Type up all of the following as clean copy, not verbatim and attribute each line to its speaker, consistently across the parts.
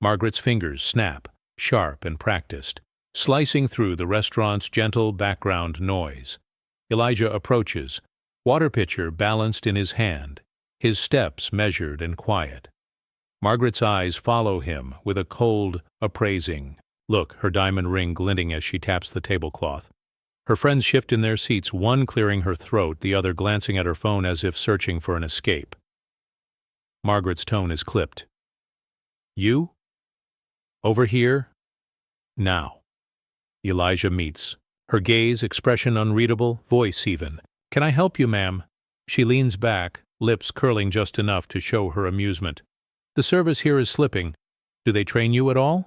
Speaker 1: Margaret's fingers snap, sharp and practiced, slicing through the restaurant's gentle background noise. Elijah approaches, water pitcher balanced in his hand, his steps measured and quiet. Margaret's eyes follow him with a cold, appraising look, her diamond ring glinting as she taps the tablecloth. Her friends shift in their seats, one clearing her throat, the other glancing at her phone as if searching for an escape. Margaret's tone is clipped. You? Over here? Now. Elijah meets. Her gaze, expression unreadable, voice even. Can I help you, ma'am? She leans back, lips curling just enough to show her amusement. The service here is slipping. Do they train you at all?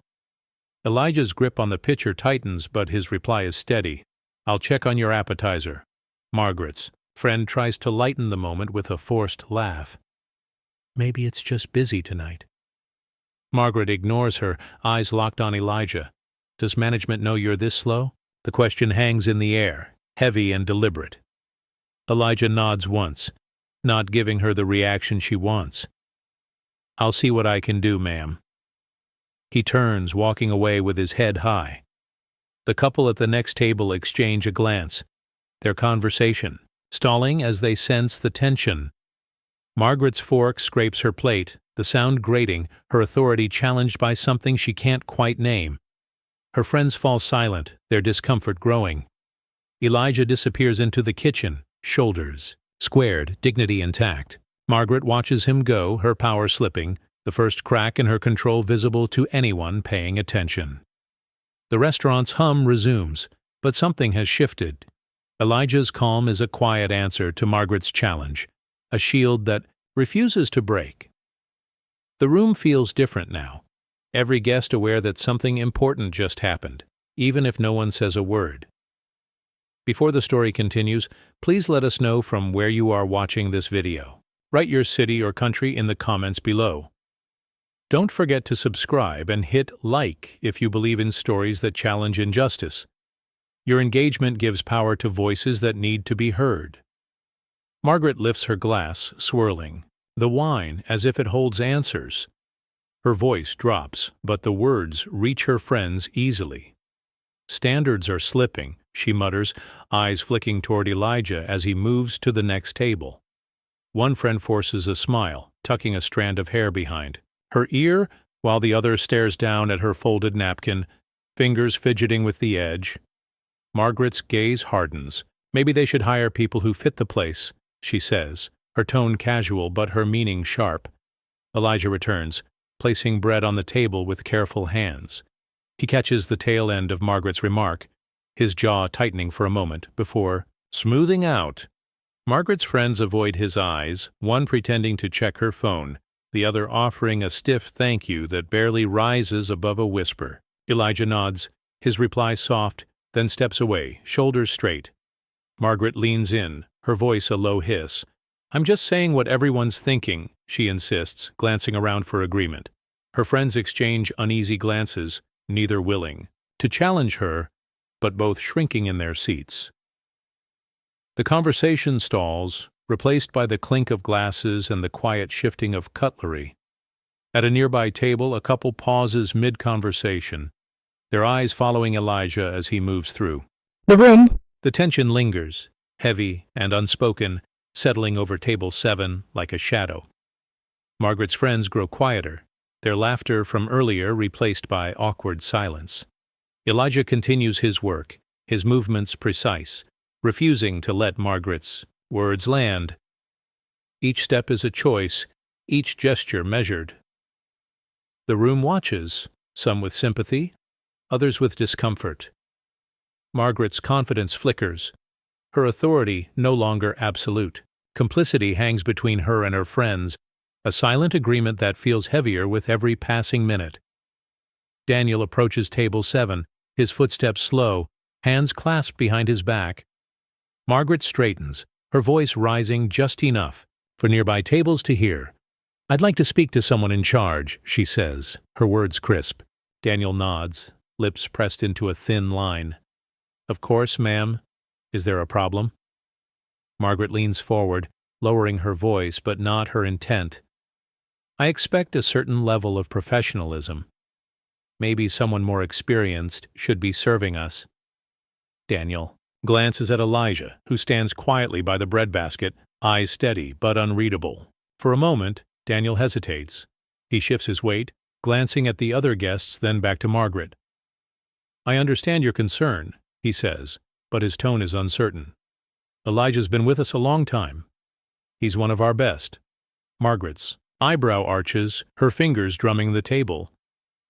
Speaker 1: Elijah's grip on the pitcher tightens, but his reply is steady. I'll check on your appetizer. Margaret's friend tries to lighten the moment with a forced laugh. Maybe it's just busy tonight. Margaret ignores her, eyes locked on Elijah. Does management know you're this slow? The question hangs in the air, heavy and deliberate. Elijah nods once, not giving her the reaction she wants. I'll see what I can do, ma'am. He turns, walking away with his head high. The couple at the next table exchange a glance, their conversation stalling as they sense the tension. Margaret's fork scrapes her plate, the sound grating, her authority challenged by something she can't quite name. Her friends fall silent, their discomfort growing. Elijah disappears into the kitchen, shoulders squared, dignity intact. Margaret watches him go, her power slipping, the first crack in her control visible to anyone paying attention. The restaurant's hum resumes, but something has shifted. Elijah's calm is a quiet answer to Margaret's challenge, a shield that refuses to break. The room feels different now, every guest aware that something important just happened, even if no one says a word. Before the story continues, please let us know from where you are watching this video. Write your city or country in the comments below. Don't forget to subscribe and hit like if you believe in stories that challenge injustice. Your engagement gives power to voices that need to be heard. Margaret lifts her glass, swirling, the wine as if it holds answers. Her voice drops, but the words reach her friends easily. Standards are slipping, she mutters, eyes flicking toward Elijah as he moves to the next table. One friend forces a smile, tucking a strand of hair behind her ear, while the other stares down at her folded napkin, fingers fidgeting with the edge. Margaret's gaze hardens. Maybe they should hire people who fit the place, she says, her tone casual but her meaning sharp. Elijah returns, placing bread on the table with careful hands. He catches the tail end of Margaret's remark, his jaw tightening for a moment before smoothing out. Margaret's friends avoid his eyes, one pretending to check her phone, the other offering a stiff thank you that barely rises above a whisper. Elijah nods, his reply soft, then steps away, shoulders straight. Margaret leans in, her voice a low hiss. I'm just saying what everyone's thinking, she insists, glancing around for agreement. Her friends exchange uneasy glances, neither willing to challenge her, but both shrinking in their seats. The conversation stalls, replaced by the clink of glasses and the quiet shifting of cutlery. At a nearby table, a couple pauses mid-conversation, their eyes following Elijah as he moves through
Speaker 2: the room.
Speaker 1: The tension lingers, heavy and unspoken, settling over table 7 like a shadow. Margaret's friends grow quieter, their laughter from earlier replaced by awkward silence. Elijah continues his work, his movements precise, refusing to let Margaret's words land. Each step is a choice, each gesture measured. The room watches, some with sympathy, others with discomfort. Margaret's confidence flickers, her authority no longer absolute. Complicity hangs between her and her friends, a silent agreement that feels heavier with every passing minute. Daniel approaches table 7, his footsteps slow, hands clasped behind his back. Margaret straightens, her voice rising just enough for nearby tables to hear. I'd like to speak to someone in charge, she says, her words crisp. Daniel nods, lips pressed into a thin line. Of course, ma'am. Is there a problem? Margaret leans forward, lowering her voice but not her intent. I expect a certain level of professionalism. Maybe someone more experienced should be serving us. Daniel glances at Elijah, who stands quietly by the breadbasket, eyes steady but unreadable. For a moment, Daniel hesitates. He shifts his weight, glancing at the other guests, then back to Margaret. "I understand your concern," he says, but his tone is uncertain. "Elijah's been with us a long time. He's one of our best." Margaret's eyebrow arches, her fingers drumming the table.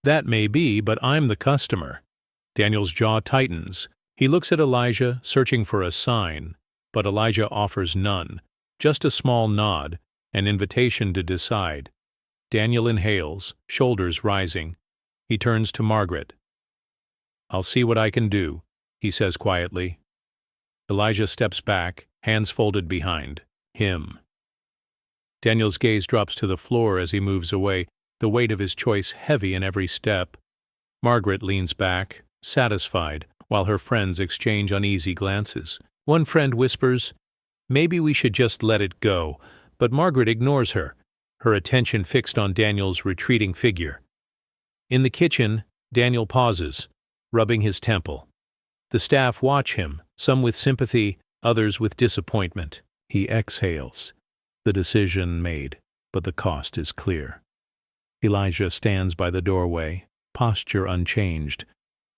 Speaker 1: "That may be, but I'm the customer." Daniel's jaw tightens. He looks at Elijah, searching for a sign, but Elijah offers none, just a small nod, an invitation to decide. Daniel inhales, shoulders rising. He turns to Margaret. "I'll see what I can do," he says quietly. Elijah steps back, hands folded behind him. Daniel's gaze drops to the floor as he moves away, the weight of his choice heavy in every step. Margaret leans back, satisfied, while her friends exchange uneasy glances. One friend whispers, "Maybe we should just let it go," but Margaret ignores her, her attention fixed on Daniel's retreating figure. In the kitchen, Daniel pauses, rubbing his temple. The staff watch him, some with sympathy, others with disappointment. He exhales. The decision made, but the cost is clear. Elijah stands by the doorway, posture unchanged,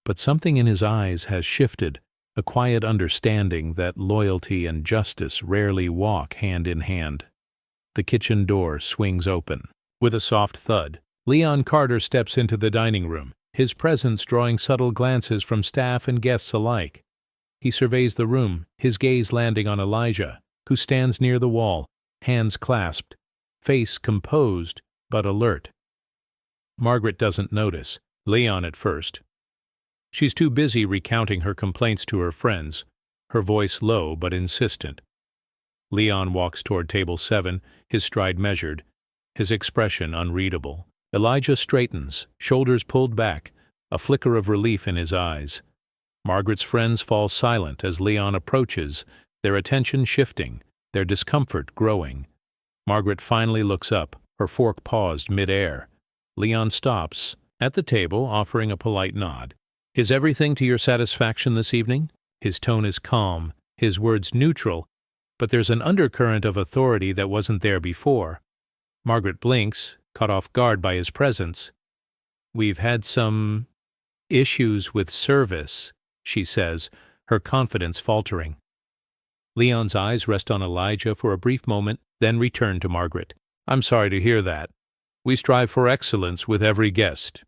Speaker 1: but something in his eyes has shifted, a quiet understanding that loyalty and justice rarely walk hand in hand. The kitchen door swings open. With a soft thud, Leon Carter steps into the dining room, his presence drawing subtle glances from staff and guests alike. He surveys the room, his gaze landing on Elijah, who stands near the wall, hands clasped, face composed but alert. Margaret doesn't notice, Leon at first. She's too busy recounting her complaints to her friends, her voice low but insistent. Leon walks toward table 7, his stride measured, his expression unreadable. Elijah straightens, shoulders pulled back, a flicker of relief in his eyes. Margaret's friends fall silent as Leon approaches, their attention shifting, their discomfort growing. Margaret finally looks up, her fork paused mid-air. Leon stops, at the table, offering a polite nod. "Is everything to your satisfaction this evening?" His tone is calm, his words neutral, but there's an undercurrent of authority that wasn't there before. Margaret blinks, caught off guard by his presence. "We've had some issues with service," she says, her confidence faltering. Leon's eyes rest on Elijah for a brief moment, then return to Margaret. "I'm sorry to hear that. We strive for excellence with every guest."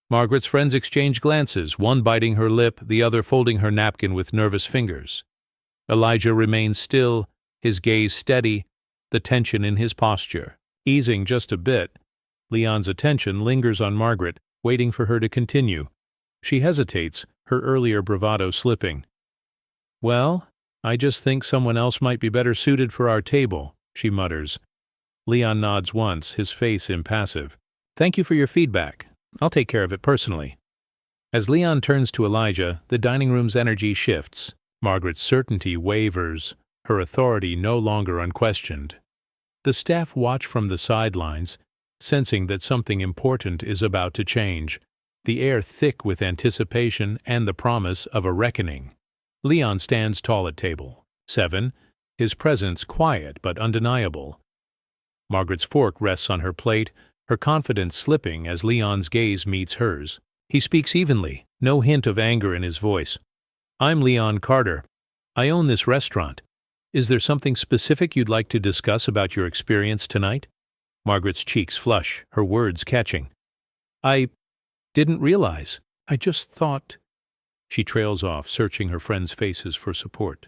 Speaker 1: Margaret's friends exchange glances, one biting her lip, the other folding her napkin with nervous fingers. Elijah remains still, his gaze steady, the tension in his posture easing just a bit. Leon's attention lingers on Margaret, waiting for her to continue. She hesitates, her earlier bravado slipping. "Well, I just think someone else might be better suited for our table," she mutters. Leon nods once, his face impassive. "Thank you for your feedback. I'll take care of it personally." As Leon turns to Elijah, the dining room's energy shifts. Margaret's certainty wavers, her authority no longer unquestioned. The staff watch from the sidelines, sensing that something important is about to change, the air thick with anticipation and the promise of a reckoning. Leon stands tall at table 7, his presence quiet but undeniable. Margaret's fork rests on her plate, her confidence slipping as Leon's gaze meets hers. He speaks evenly, no hint of anger in his voice. "I'm Leon Carter. I own this restaurant. Is there something specific you'd like to discuss about your experience tonight?" Margaret's cheeks flush, her words catching. "I didn't realize. I just thought—" She trails off, searching her friends' faces for support.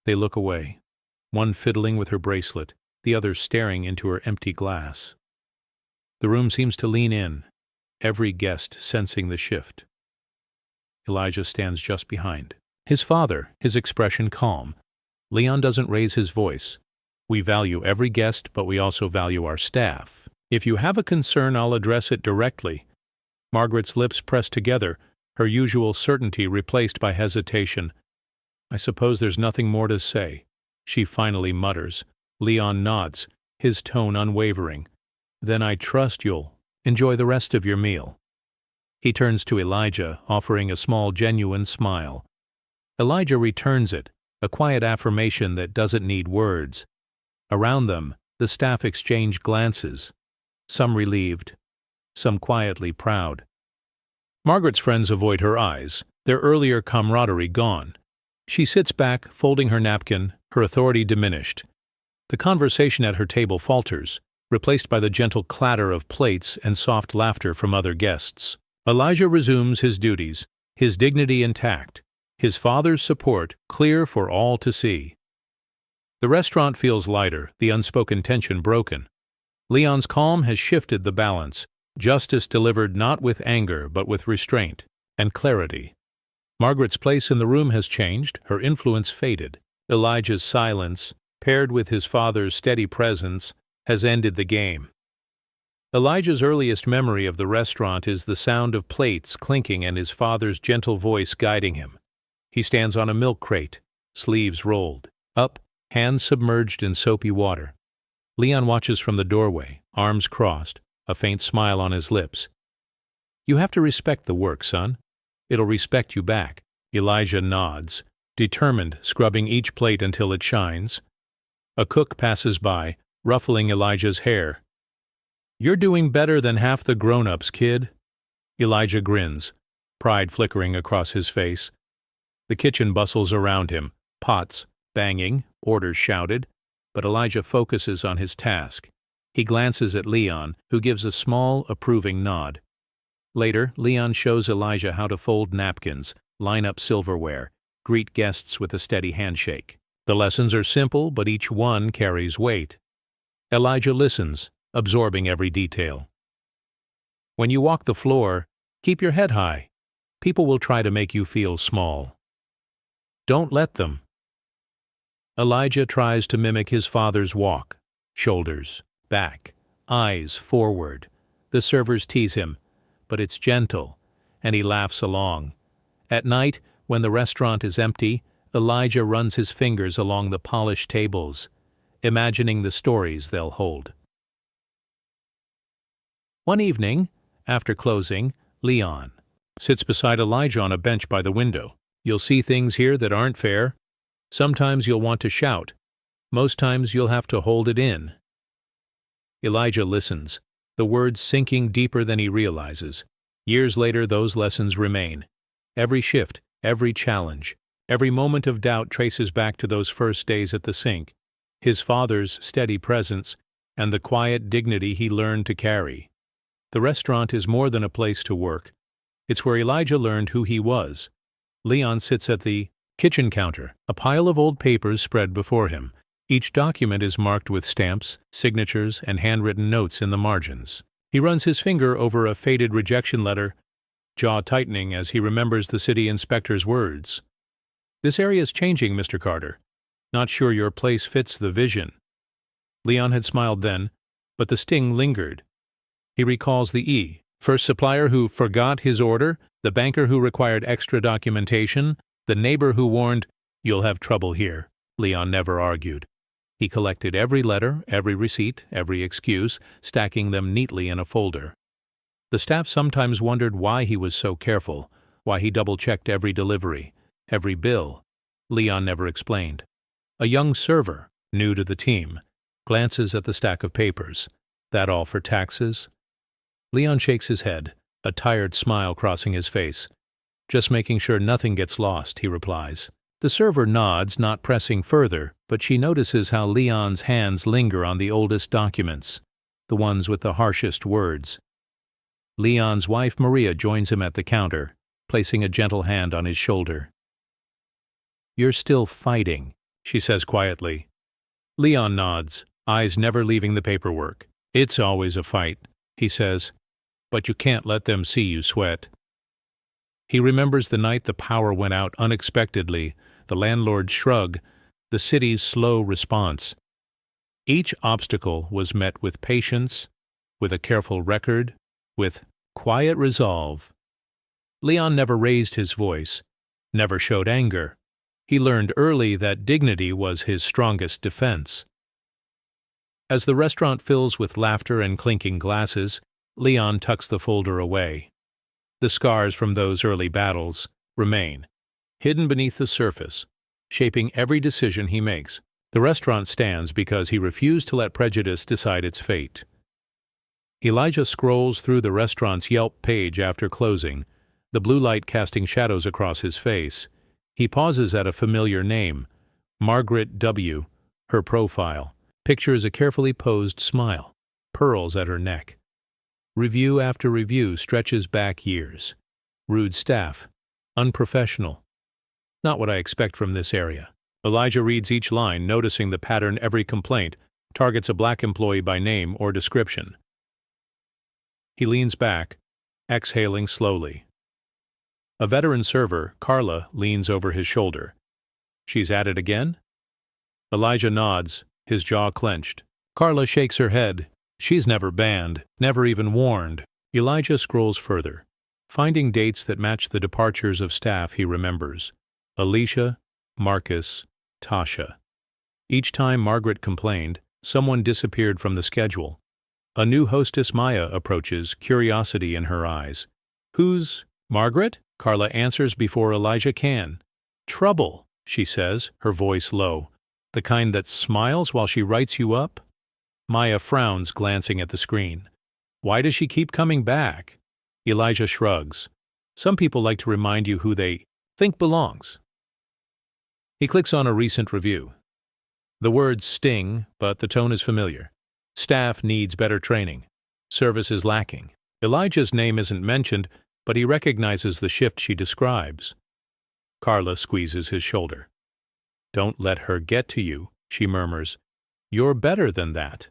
Speaker 1: They look away, one fiddling with her bracelet, the other staring into her empty glass. The room seems to lean in, every guest sensing the shift. Elijah stands just behind. His father, his expression calm. Leon doesn't raise his voice. "We value every guest, but we also value our staff. If you have a concern, I'll address it directly." Margaret's lips press together, her usual certainty replaced by hesitation. "I suppose there's nothing more to say," she finally mutters. Leon nods, his tone unwavering. "Then I trust you'll enjoy the rest of your meal." He turns to Elijah, offering a small, genuine smile. Elijah returns it, a quiet affirmation that doesn't need words. Around them, the staff exchange glances, some relieved, some quietly proud. Margaret's friends avoid her eyes, their earlier camaraderie gone. She sits back, folding her napkin, her authority diminished. The conversation at her table falters, replaced by the gentle clatter of plates and soft laughter from other guests. Elijah resumes his duties, his dignity intact, his father's support clear for all to see. The restaurant feels lighter, the unspoken tension broken. Leon's calm has shifted the balance, justice delivered not with anger but with restraint and clarity. Margaret's place in the room has changed, her influence faded. Elijah's silence, paired with his father's steady presence, has ended the game. Elijah's earliest memory of the restaurant is the sound of plates clinking and his father's gentle voice guiding him. He stands on a milk crate, sleeves rolled up, hands submerged in soapy water. Leon watches from the doorway, arms crossed, a faint smile on his lips. "You have to respect the work, son. It'll respect you back." Elijah nods, determined, scrubbing each plate until it shines. A cook passes by, ruffling Elijah's hair. "You're doing better than half the grown-ups, kid." Elijah grins, pride flickering across his face. The kitchen bustles around him, pots banging, orders shouted, but Elijah focuses on his task. He glances at Leon, who gives a small, approving nod. Later, Leon shows Elijah how to fold napkins, line up silverware, greet guests with a steady handshake. The lessons are simple, but each one carries weight. Elijah listens, absorbing every detail. "When you walk the floor, keep your head high. People will try to make you feel small. Don't let them." Elijah tries to mimic his father's walk. Shoulders back, eyes forward. The servers tease him, but it's gentle, and he laughs along. At night, when the restaurant is empty, Elijah runs his fingers along the polished tables, imagining the stories they'll hold. One evening, after closing, Leon sits beside Elijah on a bench by the window. "You'll see things here that aren't fair. Sometimes you'll want to shout. Most times you'll have to hold it in." Elijah listens, the words sinking deeper than he realizes. Years later, those lessons remain. Every shift, every challenge, every moment of doubt traces back to those first days at the sink, his father's steady presence, and the quiet dignity he learned to carry. The restaurant is more than a place to work. It's where Elijah learned who he was. Leon sits at the kitchen counter, a pile of old papers spread before him. Each document is marked with stamps, signatures, and handwritten notes in the margins. He runs his finger over a faded rejection letter, jaw tightening as he remembers the city inspector's words. "This area is changing, Mr. Carter. Not sure your place fits the vision." Leon had smiled then, but the sting lingered. He recalls the first supplier who forgot his order, the banker who required extra documentation, the neighbor who warned, "You'll have trouble here." Leon never argued. He collected every letter, every receipt, every excuse, stacking them neatly in a folder. The staff sometimes wondered why he was so careful, why he double-checked every delivery, every bill. Leon never explained. A young server, new to the team, glances at the stack of papers. "That all for taxes?" Leon shakes his head, a tired smile crossing his face. "Just making sure nothing gets lost," he replies. The server nods, not pressing further, but she notices how Leon's hands linger on the oldest documents, the ones with the harshest words. Leon's wife Maria joins him at the counter, placing a gentle hand on his shoulder. "You're still fighting," she says quietly. Leon nods, eyes never leaving the paperwork. "It's always a fight," he says, "but you can't let them see you sweat." He remembers the night the power went out unexpectedly, the landlord's shrug, the city's slow response. Each obstacle was met with patience, with a careful record, with quiet resolve. Leon never raised his voice, never showed anger. He learned early that dignity was his strongest defense. As the restaurant fills with laughter and clinking glasses, Leon tucks the folder away. The scars from those early battles remain, hidden beneath the surface, shaping every decision he makes. The restaurant stands because he refused to let prejudice decide its fate. Elijah scrolls through the restaurant's Yelp page after closing, the blue light casting shadows across his face. He pauses at a familiar name, Margaret W., her profile. Pictures a carefully posed smile, pearls at her neck. Review after review stretches back years. Rude staff. Unprofessional. Not what I expect from this area. Elijah reads each line, noticing the pattern. Every complaint targets a black employee by name or description. He leans back, exhaling slowly. A veteran server, Carla, leans over his shoulder. She's at it again? Elijah nods, his jaw clenched. Carla shakes her head. She's never banned, never even warned. Elijah scrolls further, finding dates that match the departures of staff he remembers. Alicia, Marcus, Tasha. Each time Margaret complained, someone disappeared from the schedule. A new hostess, Maya, approaches, curiosity in her eyes. Who's Margaret? Carla answers before Elijah can. Trouble, she says, her voice low. The kind that smiles while she writes you up? Maya frowns, glancing at the screen. Why does she keep coming back? Elijah shrugs. Some people like to remind you who they think belongs. He clicks on a recent review. The words sting, but the tone is familiar. Staff needs better training. Service is lacking. Elijah's name isn't mentioned, but he recognizes the shift she describes. Carla squeezes his shoulder. Don't let her get to you, she murmurs. You're better than that.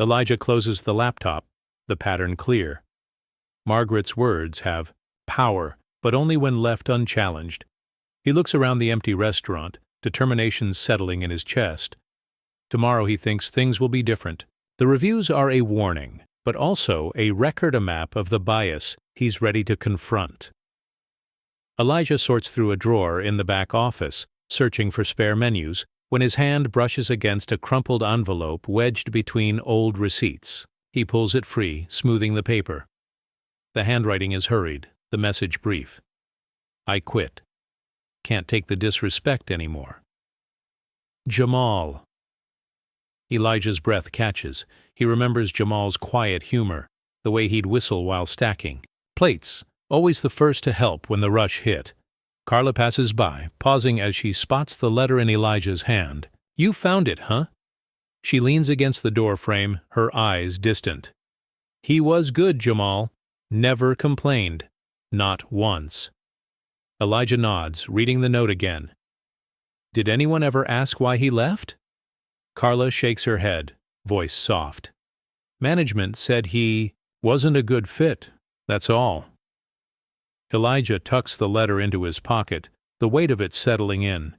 Speaker 1: Elijah closes the laptop, the pattern clear. Margaret's words have power, but only when left unchallenged. He looks around the empty restaurant, determination settling in his chest. Tomorrow he thinks things will be different. The reviews are a warning, but also a record-a-map of the bias he's ready to confront. Elijah sorts through a drawer in the back office, searching for spare menus, when his hand brushes against a crumpled envelope wedged between old receipts. He pulls it free, smoothing the paper. The handwriting is hurried, the message brief. I quit. Can't take the disrespect anymore. Jamal. Elijah's breath catches. He remembers Jamal's quiet humor, the way he'd whistle while stacking. Plates, always the first to help when the rush hit. Carla passes by, pausing as she spots the letter in Elijah's hand. You found it, huh? She leans against the door frame, her eyes distant. He was good, Jamal. Never complained. Not once. Elijah nods, reading the note again. Did anyone ever ask why he left? Carla shakes her head, voice soft. Management said he wasn't a good fit, that's all. Elijah tucks the letter into his pocket, the weight of it settling in.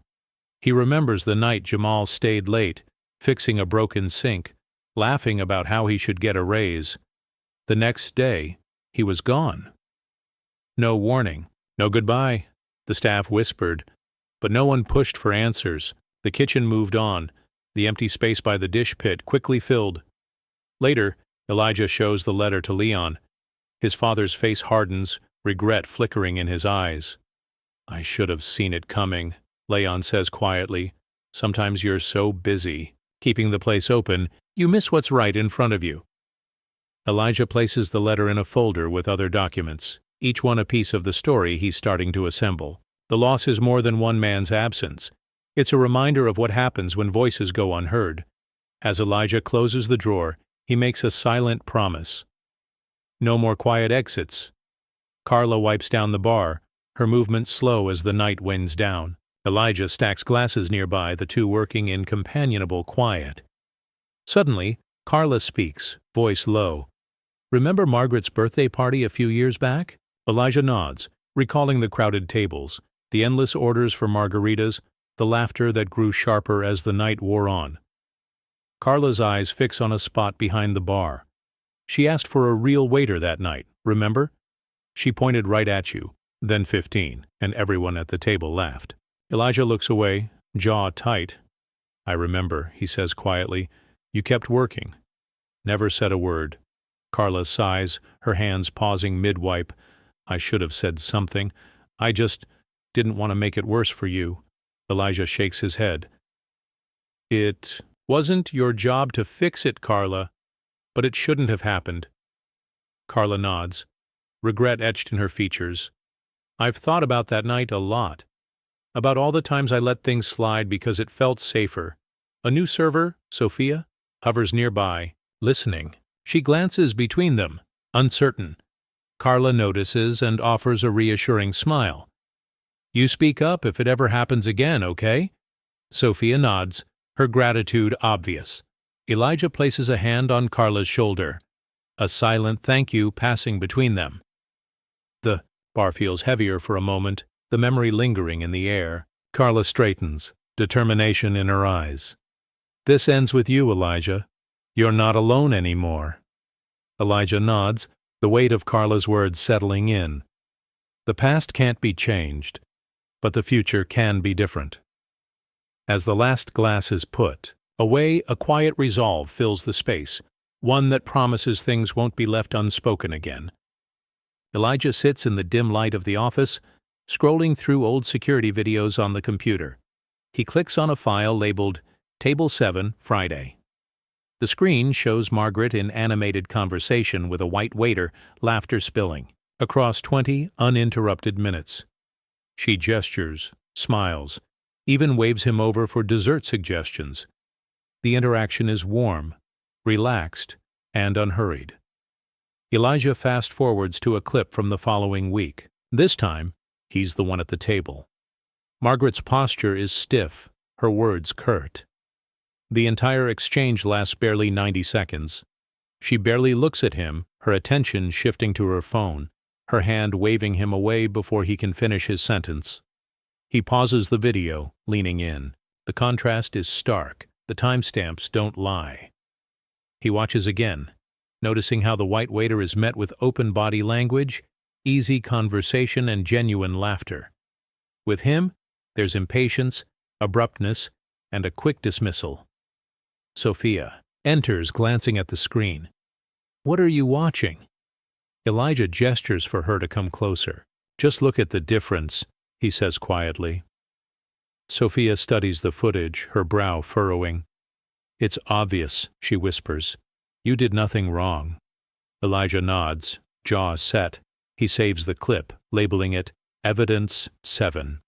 Speaker 1: He remembers the night Jamal stayed late, fixing a broken sink, laughing about how he should get a raise. The next day, he was gone. No warning, no goodbye, the staff whispered, but no one pushed for answers. The kitchen moved on. The empty space by the dish pit quickly filled. Later, Elijah shows the letter to Leon. His father's face hardens, regret flickering in his eyes. I should have seen it coming, Leon says quietly. Sometimes you're so busy, keeping the place open, you miss what's right in front of you. Elijah places the letter in a folder with other documents, each one a piece of the story he's starting to assemble. The loss is more than one man's absence. It's a reminder of what happens when voices go unheard. As Elijah closes the drawer, he makes a silent promise. No more quiet exits. Carla wipes down the bar, her movement slow as the night winds down. Elijah stacks glasses nearby, the two working in companionable quiet. Suddenly, Carla speaks, voice low. Remember Margaret's birthday party a few years back? Elijah nods, recalling the crowded tables, the endless orders for margaritas, the laughter that grew sharper as the night wore on. Carla's eyes fix on a spot behind the bar. She asked for a real waiter that night, remember? She pointed right at you, then 15, and everyone at the table laughed. Elijah looks away, jaw tight. I remember, he says quietly. You kept working. Never said a word. Carla sighs, her hands pausing mid-wipe. I should have said something. I just didn't want to make it worse for you. Elijah shakes his head. It wasn't your job to fix it, Carla, but it shouldn't have happened. Carla nods, regret etched in her features. I've thought about that night a lot. About all the times I let things slide because it felt safer. A new server, Sophia, hovers nearby, listening. She glances between them, uncertain. Carla notices and offers a reassuring smile. You speak up if it ever happens again, okay? Sophia nods, her gratitude obvious. Elijah places a hand on Carla's shoulder, a silent thank you passing between them. The bar feels heavier for a moment, the memory lingering in the air. Carla straightens, determination in her eyes. This ends with you, Elijah. You're not alone anymore. Elijah nods, the weight of Carla's words settling in. The past can't be changed, but the future can be different. As the last glass is put away, a quiet resolve fills the space, one that promises things won't be left unspoken again. Elijah sits in the dim light of the office, scrolling through old security videos on the computer. He clicks on a file labeled Table 7, Friday. The screen shows Margaret in animated conversation with a white waiter, laughter spilling, across 20 uninterrupted minutes. She gestures, smiles, even waves him over for dessert suggestions. The interaction is warm, relaxed, and unhurried. Elijah fast-forwards to a clip from the following week. This time, he's the one at the table. Margaret's posture is stiff, her words curt. The entire exchange lasts barely 90 seconds. She barely looks at him, her attention shifting to her phone, her hand waving him away before he can finish his sentence. He pauses the video, leaning in. The contrast is stark. The timestamps don't lie. He watches again, noticing how the white waiter is met with open body language, easy conversation, and genuine laughter. With him, there's impatience, abruptness, and a quick dismissal. Sophia enters, glancing at the screen. What are you watching? Elijah gestures for her to come closer. Just look at the difference, he says quietly. Sophia studies the footage, her brow furrowing. It's obvious, she whispers. You did nothing wrong. Elijah nods, jaw set. He saves the clip, labeling it Evidence 7.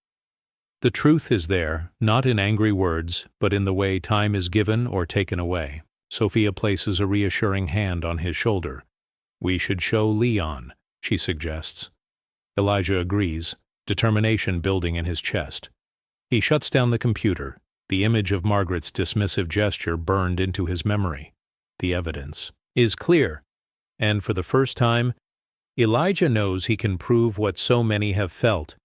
Speaker 1: The truth is there, not in angry words, but in the way time is given or taken away. Sophia places a reassuring hand on his shoulder. We should show Leon, she suggests. Elijah agrees, determination building in his chest. He shuts down the computer, the image of Margaret's dismissive gesture burned into his memory. The evidence is clear, and for the first time, Elijah knows he can prove what so many have felt.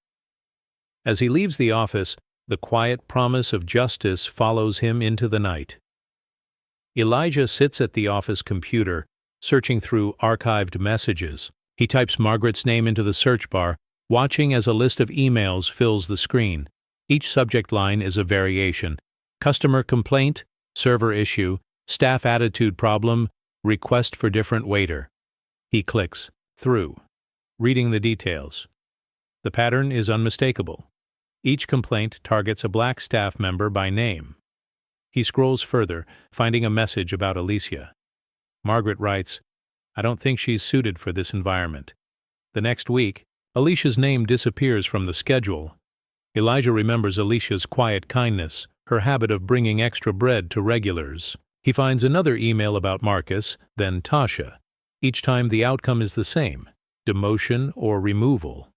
Speaker 1: As he leaves the office, the quiet promise of justice follows him into the night. Elijah sits at the office computer, searching through archived messages. He types Margaret's name into the search bar, watching as a list of emails fills the screen. Each subject line is a variation: customer complaint, server issue, staff attitude problem, request for different waiter. He clicks through, reading the details. The pattern is unmistakable. Each complaint targets a black staff member by name. He scrolls further, finding a message about Alicia. Margaret writes, I don't think she's suited for this environment. The next week, Alicia's name disappears from the schedule. Elijah remembers Alicia's quiet kindness, her habit of bringing extra bread to regulars. He finds another email about Marcus, then Tasha. Each time the outcome is the same: demotion or removal.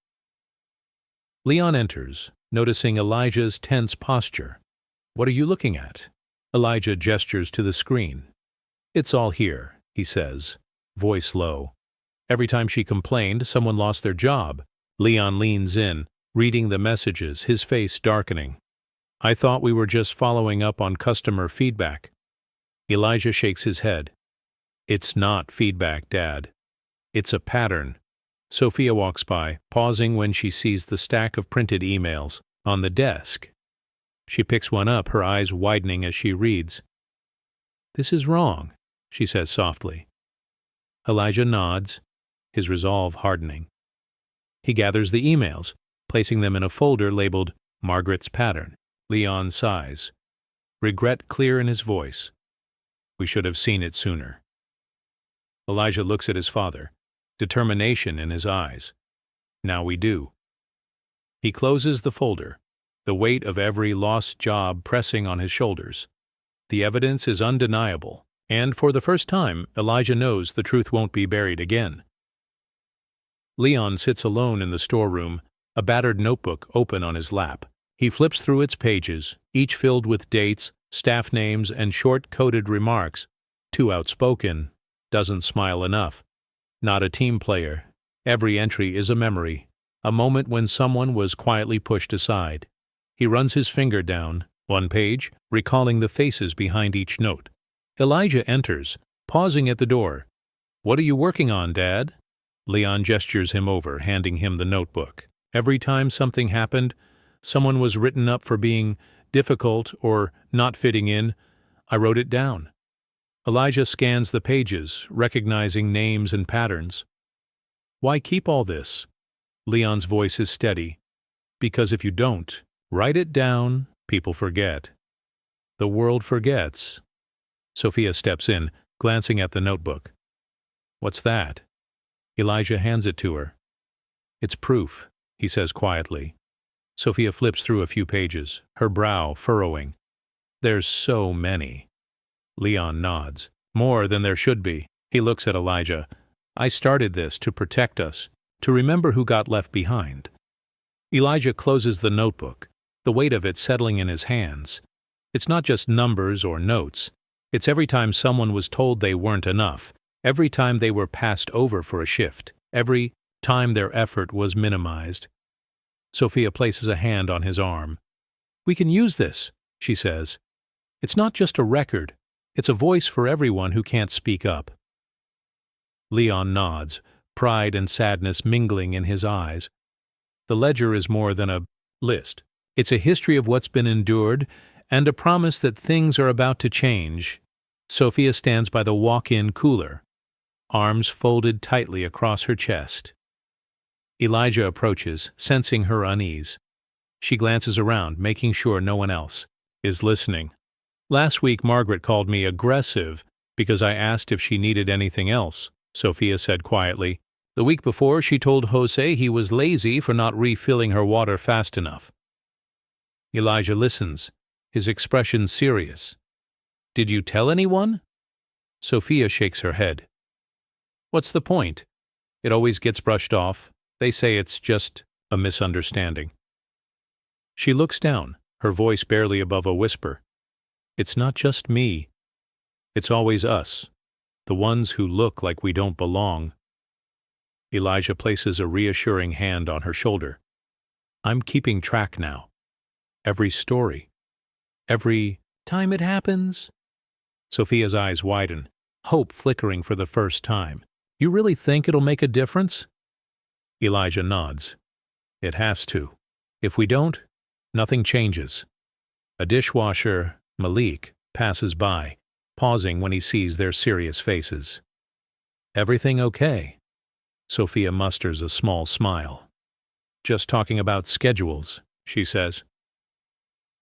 Speaker 1: Leon enters, noticing Elijah's tense posture. What are you looking at? Elijah gestures to the screen. It's all here, he says, voice low. Every time she complained, someone lost their job. Leon leans in, reading the messages, his face darkening. I thought we were just following up on customer feedback. Elijah shakes his head. It's not feedback, Dad. It's a pattern. Sophia walks by, pausing when she sees the stack of printed emails on the desk. She picks one up, her eyes widening as she reads. This is wrong, she says softly. Elijah nods, his resolve hardening. He gathers the emails, placing them in a folder labeled Margaret's Pattern. Leon sighs, regret clear in his voice. We should have seen it sooner. Elijah looks at his father, determination in his eyes. Now we do. He closes the folder, the weight of every lost job pressing on his shoulders. The evidence is undeniable, and for the first time, Elijah knows the truth won't be buried again. Leon sits alone in the storeroom, a battered notebook open on his lap. He flips through its pages, each filled with dates, staff names, and short-coded remarks. Too outspoken, doesn't smile enough. Not a team player. Every entry is a memory, a moment when someone was quietly pushed aside. He runs his finger down one page, recalling the faces behind each note. Elijah enters, pausing at the door. What are you working on, Dad? Leon gestures him over, handing him the notebook. Every time something happened, someone was written up for being difficult or not fitting in, I wrote it down. Elijah scans the pages, recognizing names and patterns. Why keep all this? Leon's voice is steady. Because if you don't, write it down, people forget. The world forgets. Sophia steps in, glancing at the notebook. What's that? Elijah hands it to her. It's proof, he says quietly. Sophia flips through a few pages, her brow furrowing. There's so many. Leon nods. More than there should be. He looks at Elijah. I started this to protect us, to remember who got left behind. Elijah closes the notebook, the weight of it settling in his hands. It's not just numbers or notes. It's every time someone was told they weren't enough, every time they were passed over for a shift, every time their effort was minimized. Sophia places a hand on his arm. We can use this, she says. It's not just a record. It's a voice for everyone who can't speak up. Leon nods, pride and sadness mingling in his eyes. The ledger is more than a list. It's a history of what's been endured and a promise that things are about to change. Sophia stands by the walk-in cooler, arms folded tightly across her chest. Elijah approaches, sensing her unease. She glances around, making sure no one else is listening. Last week, Margaret called me aggressive because I asked if she needed anything else, Sophia said quietly. The week before, she told Jose he was lazy for not refilling her water fast enough. Elijah listens, his expression serious. Did you tell anyone? Sophia shakes her head. What's the point? It always gets brushed off. They say it's just a misunderstanding. She looks down, her voice barely above a whisper. It's not just me. It's always us, the ones who look like we don't belong. Elijah places a reassuring hand on her shoulder. I'm keeping track now. Every story. Every time it happens. Sophia's eyes widen, hope flickering for the first time. You really think it'll make a difference? Elijah nods. It has to. If we don't, nothing changes. A dishwasher, Malik, passes by, pausing when he sees their serious faces. Everything okay? Sophia musters a small smile. Just talking about schedules, she says.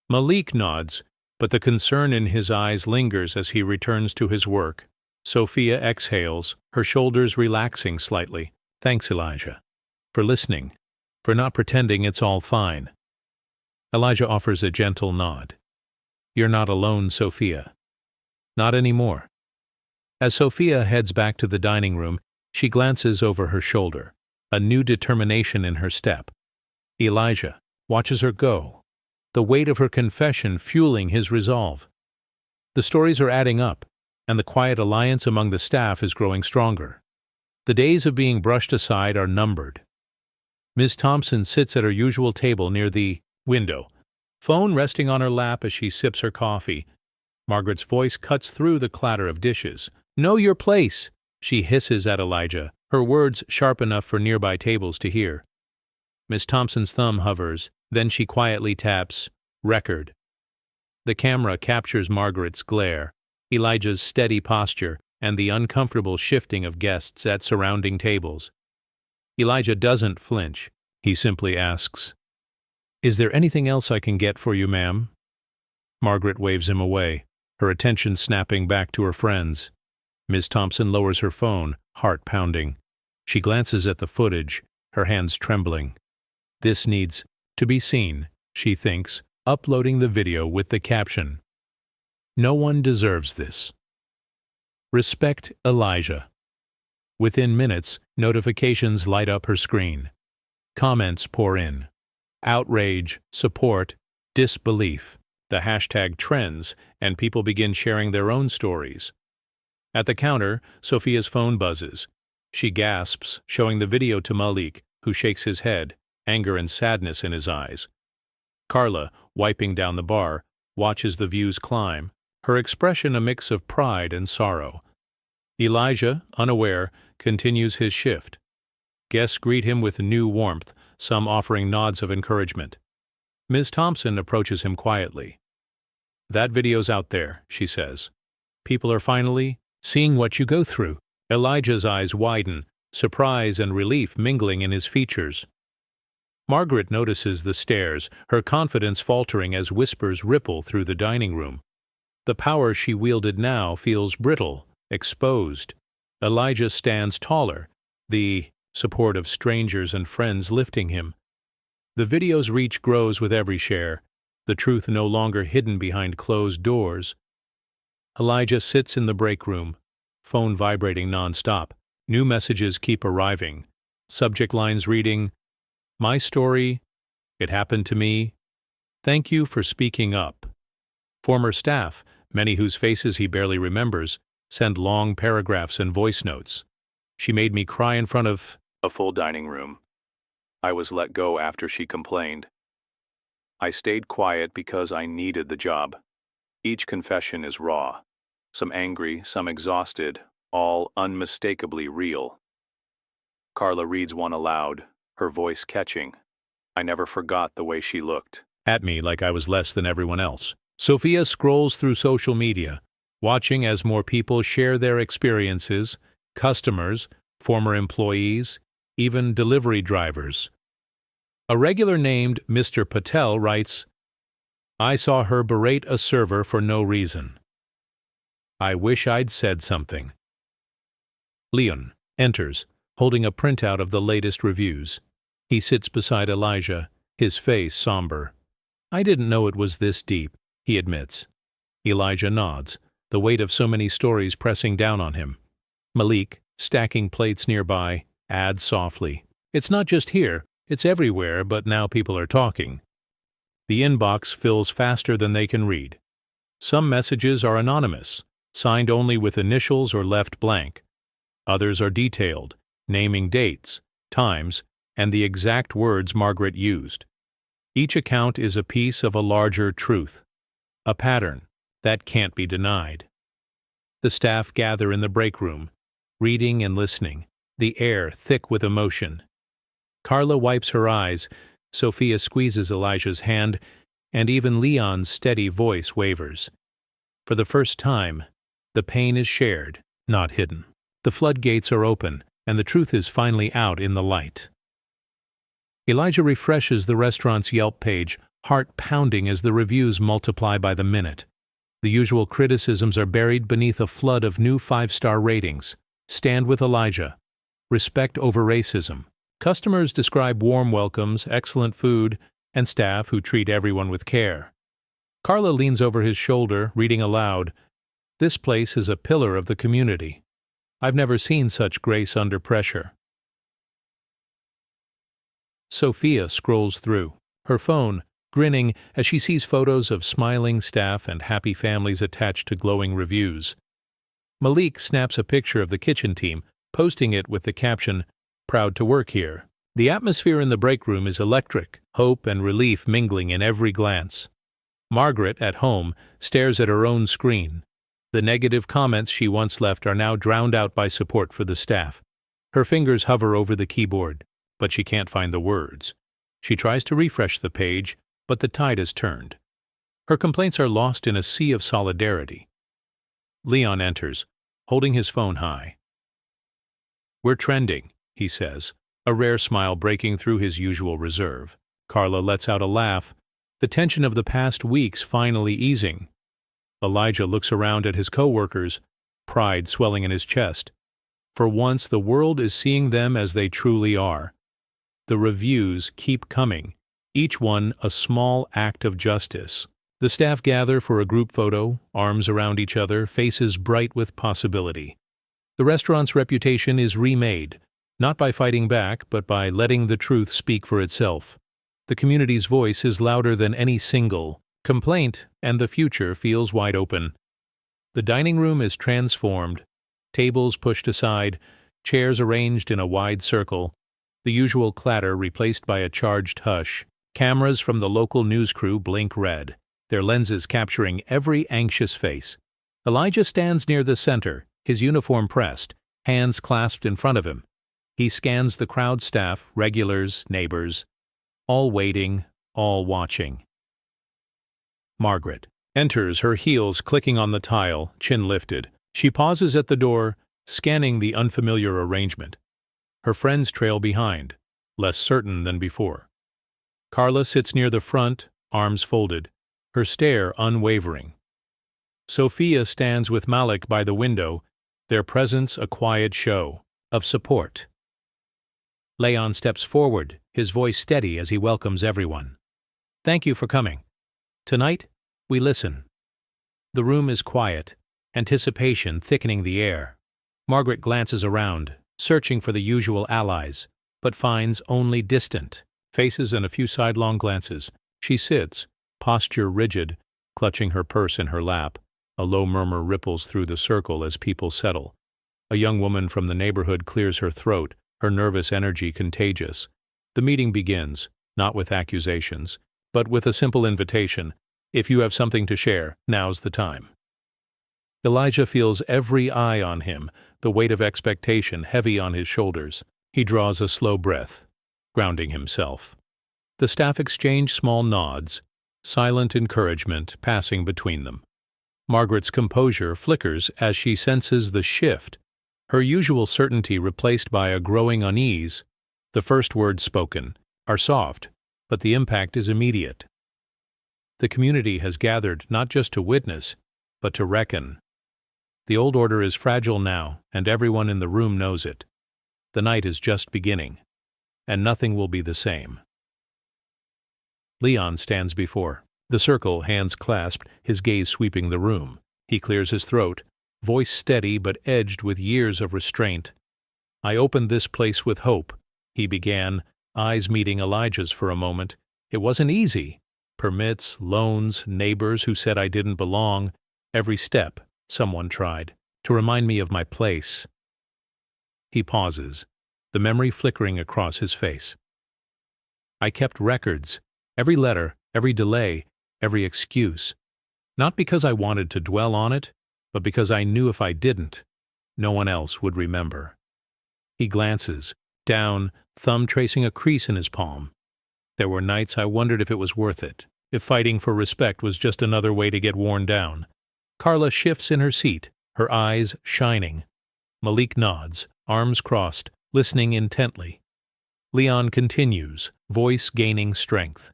Speaker 1: Malik nods, but the concern in his eyes lingers as he returns to his work. Sophia exhales, her shoulders relaxing slightly. Thanks, Elijah. For listening. For not pretending it's all fine. Elijah offers a gentle nod. You're not alone, Sophia. Not anymore. As Sophia heads back to the dining room, she glances over her shoulder, a new determination in her step. Elijah watches her go, the weight of her confession fueling his resolve. The stories are adding up, and the quiet alliance among the staff is growing stronger. The days of being brushed aside are numbered. Miss Thompson sits at her usual table near the window, phone resting on her lap as she sips her coffee. Margaret's voice cuts through the clatter of dishes. Know your place, she hisses at Elijah, her words sharp enough for nearby tables to hear. Miss Thompson's thumb hovers, then she quietly taps record. The camera captures Margaret's glare, Elijah's steady posture, and the uncomfortable shifting of guests at surrounding tables. Elijah doesn't flinch, He simply asks, "Is there anything else I can get for you, ma'am?" Margaret waves him away, her attention snapping back to her friends. Ms. Thompson lowers her phone, heart pounding. She glances at the footage, her hands trembling. This needs to be seen, she thinks, uploading the video with the caption, "No one deserves this. Respect Elijah." Within minutes, notifications light up her screen. Comments pour in. Outrage, support, disbelief. The hashtag trends, and people begin sharing their own stories. At the counter, Sophia's phone buzzes. She gasps, showing the video to Malik, who shakes his head, anger and sadness in his eyes. Carla, wiping down the bar, watches the views climb, her expression a mix of pride and sorrow. Elijah, unaware, continues his shift. Guests greet him with new warmth, some offering nods of encouragement. Ms. Thompson approaches him quietly. "That video's out there," she says. "People are finally seeing what you go through." Elijah's eyes widen, surprise and relief mingling in his features. Margaret notices the stares, her confidence faltering as whispers ripple through the dining room. The power she wielded now feels brittle, exposed. Elijah stands taller, the support of strangers and friends lifting him. The video's reach grows with every share, the truth no longer hidden behind closed doors. Elijah sits in the break room, phone vibrating non-stop. New messages keep arriving. Subject lines reading, "My story," "It happened to me," "Thank you for speaking up." Former staff, many whose faces he barely remembers, send long paragraphs and voice notes. "She made me cry in front of a full dining room. I was let go after she complained. I stayed quiet because I needed the job." Each confession is raw. Some angry, some exhausted, all unmistakably real. Carla reads one aloud, her voice catching. "I never forgot the way she looked at me like I was less than everyone else." Sophia scrolls through social media, watching as more people share their experiences, customers, former employees, even delivery drivers. A regular named Mr. Patel writes, "I saw her berate a server for no reason. I wish I'd said something." Leon enters, holding a printout of the latest reviews. He sits beside Elijah, his face somber. "I didn't know it was this deep," he admits. Elijah nods, the weight of so many stories pressing down on him. Malik, stacking plates nearby, adds softly, "It's not just here, it's everywhere, but now people are talking." The inbox fills faster than they can read. Some messages are anonymous, signed only with initials or left blank. Others are detailed, naming dates, times, and the exact words Margaret used. Each account is a piece of a larger truth, a pattern that can't be denied. The staff gather in the break room, reading and listening, the air thick with emotion. Carla wipes her eyes, Sophia squeezes Elijah's hand, and even Leon's steady voice wavers. For the first time, the pain is shared, not hidden. The floodgates are open, and the truth is finally out in the light. Elijah refreshes the restaurant's Yelp page, heart pounding as the reviews multiply by the minute. The usual criticisms are buried beneath a flood of new 5-star ratings. "Stand with Elijah," "Respect over racism." Customers describe warm welcomes, excellent food, and staff who treat everyone with care. Carla leans over his shoulder, reading aloud, "This place is a pillar of the community. I've never seen such grace under pressure." Sophia scrolls through, her phone grinning as she sees photos of smiling staff and happy families attached to glowing reviews. Malik snaps a picture of the kitchen team, posting it with the caption, "Proud to work here." The atmosphere in the break room is electric, hope and relief mingling in every glance. Margaret, at home, stares at her own screen. The negative comments she once left are now drowned out by support for the staff. Her fingers hover over the keyboard, but she can't find the words. She tries to refresh the page, but the tide has turned. Her complaints are lost in a sea of solidarity. Leon enters, holding his phone high. "We're trending," he says, a rare smile breaking through his usual reserve. Carla lets out a laugh, the tension of the past weeks finally easing. Elijah looks around at his co-workers, pride swelling in his chest. For once, the world is seeing them as they truly are. The reviews keep coming, each one a small act of justice. The staff gather for a group photo, arms around each other, faces bright with possibility. The restaurant's reputation is remade, not by fighting back, but by letting the truth speak for itself. The community's voice is louder than any single complaint, and the future feels wide open. The dining room is transformed, tables pushed aside, chairs arranged in a wide circle, the usual clatter replaced by a charged hush. Cameras from the local news crew blink red, their lenses capturing every anxious face. Elijah stands near the center, his uniform pressed, hands clasped in front of him. He scans the crowd, staff, regulars, neighbors, all waiting, all watching. Margaret enters, her heels clicking on the tile, chin lifted. She pauses at the door, scanning the unfamiliar arrangement. Her friends trail behind, less certain than before. Carla sits near the front, arms folded, her stare unwavering. Sophia stands with Malik by the window, their presence a quiet show of support. Leon steps forward, his voice steady as he welcomes everyone. "Thank you for coming. Tonight, we listen." The room is quiet, anticipation thickening the air. Margaret glances around, searching for the usual allies, but finds only distant faces and a few sidelong glances. She sits, posture rigid, clutching her purse in her lap. A low murmur ripples through the circle as people settle. A young woman from the neighborhood clears her throat, her nervous energy contagious. The meeting begins, not with accusations, but with a simple invitation. If you have something to share, now's the time. Elijah feels every eye on him, the weight of expectation heavy on his shoulders. He draws a slow breath, grounding himself. The staff exchange small nods, silent encouragement passing between them. Margaret's composure flickers as she senses the shift, her usual certainty replaced by a growing unease. The first words spoken are soft, but the impact is immediate. The community has gathered not just to witness, but to reckon. The old order is fragile now, and everyone in the room knows it. The night is just beginning, and nothing will be the same. Leon stands before the circle, hands clasped, his gaze sweeping the room. He clears his throat, voice steady but edged with years of restraint. "I opened this place with hope," he began, eyes meeting Elijah's for a moment. "It wasn't easy. Permits, loans, neighbors who said I didn't belong. Every step, someone tried to remind me of my place." He pauses, the memory flickering across his face. "I kept records, every letter, every delay, every excuse. Not because I wanted to dwell on it, but because I knew if I didn't, no one else would remember." He glances down, thumb tracing a crease in his palm. "There were nights I wondered if it was worth it, if fighting for respect was just another way to get worn down." Carla shifts in her seat, her eyes shining. Malik nods, arms crossed, listening intently. Leon continues, voice gaining strength.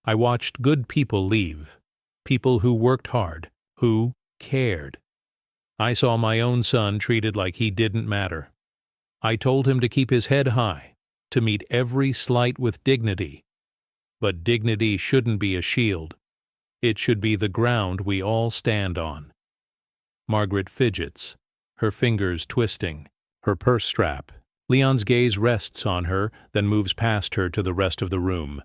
Speaker 1: "I watched good people leave, people who worked hard, who cared. I saw my own son treated like he didn't matter. I told him to keep his head high, to meet every slight with dignity. But dignity shouldn't be a shield. It should be the ground we all stand on." Margaret fidgets, her fingers twisting, her purse strap. Leon's gaze rests on her, then moves past her to the rest of the room.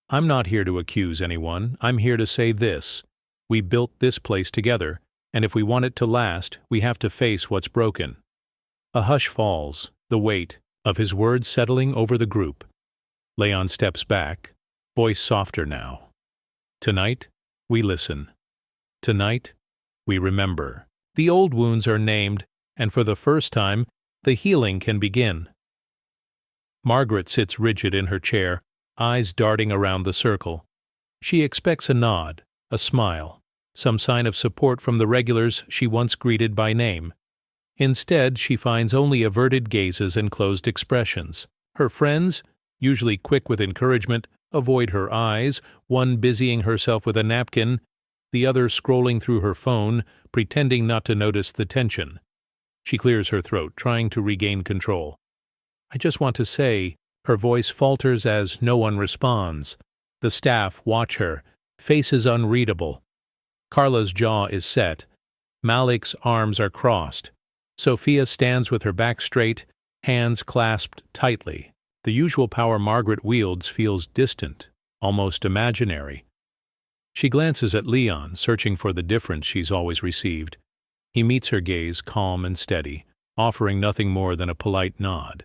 Speaker 1: "I'm not here to accuse anyone. I'm here to say this. We built this place together, and if we want it to last, we have to face what's broken." A hush falls, the weight of his words settling over the group. Leon steps back, voice softer now. "Tonight, we listen. Tonight, we remember. The old wounds are named, and for the first time, the healing can begin." Margaret sits rigid in her chair, eyes darting around the circle. She expects a nod, a smile, some sign of support from the regulars she once greeted by name. Instead, she finds only averted gazes and closed expressions. Her friends, usually quick with encouragement, avoid her eyes, one busying herself with a napkin, the other scrolling through her phone, pretending not to notice the tension. She clears her throat, trying to regain control. "I just want to say," her voice falters as no one responds. The staff watch her, faces unreadable. Carla's jaw is set. Malik's arms are crossed. Sophia stands with her back straight, hands clasped tightly. The usual power Margaret wields feels distant, almost imaginary. She glances at Leon, searching for the difference she's always received. He meets her gaze, calm and steady, offering nothing more than a polite nod.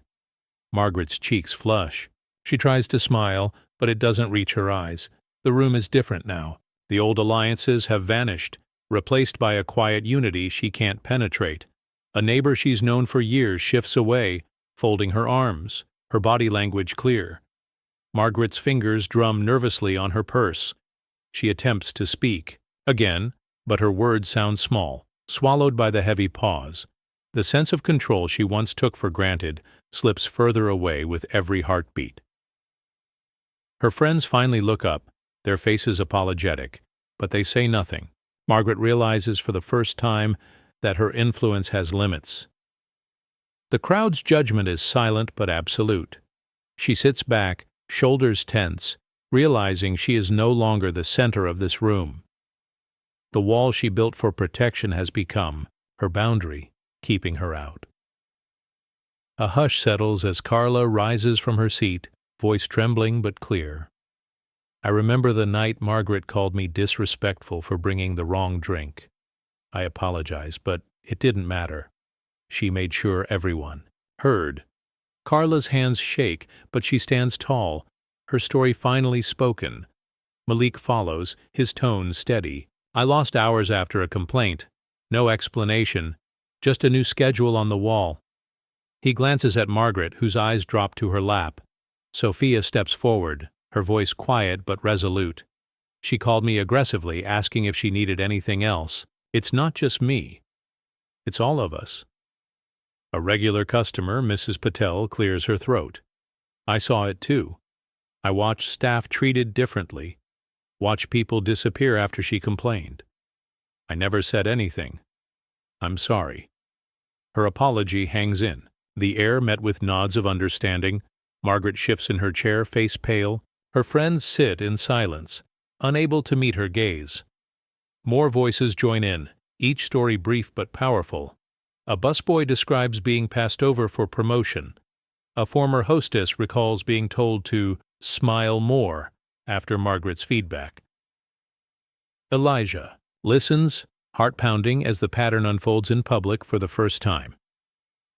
Speaker 1: Margaret's cheeks flush. She tries to smile, but it doesn't reach her eyes. The room is different now. The old alliances have vanished, replaced by a quiet unity she can't penetrate. A neighbor she's known for years shifts away, folding her arms, her body language clear. Margaret's fingers drum nervously on her purse. She attempts to speak, again, but her words sound small, swallowed by the heavy pause. The sense of control she once took for granted slips further away with every heartbeat. Her friends finally look up, their faces apologetic, but they say nothing. Margaret realizes for the first time that her influence has limits. The crowd's judgment is silent but absolute. She sits back, shoulders tense, realizing she is no longer the center of this room. The wall she built for protection has become her boundary, keeping her out. A hush settles as Carla rises from her seat, voice trembling but clear. "I remember the night Margaret called me disrespectful for bringing the wrong drink. I apologized, but it didn't matter. She made sure everyone heard." Carla's hands shake, but she stands tall, her story finally spoken. Malik follows, his tone steady. "I lost hours after a complaint. No explanation, just a new schedule on the wall." He glances at Margaret, whose eyes drop to her lap. Sophia steps forward, her voice quiet but resolute. "She called me aggressively, asking if she needed anything else. It's not just me. It's all of us." A regular customer, Mrs. Patel, clears her throat. "I saw it too. I watched staff treated differently, watched people disappear after she complained. I never said anything. I'm sorry." Her apology hangs in. The air met with nods of understanding. Margaret shifts in her chair, face pale. Her friends sit in silence, unable to meet her gaze. More voices join in, each story brief but powerful. A busboy describes being passed over for promotion. A former hostess recalls being told to smile more after Margaret's feedback. Elijah listens, heart pounding as the pattern unfolds in public for the first time.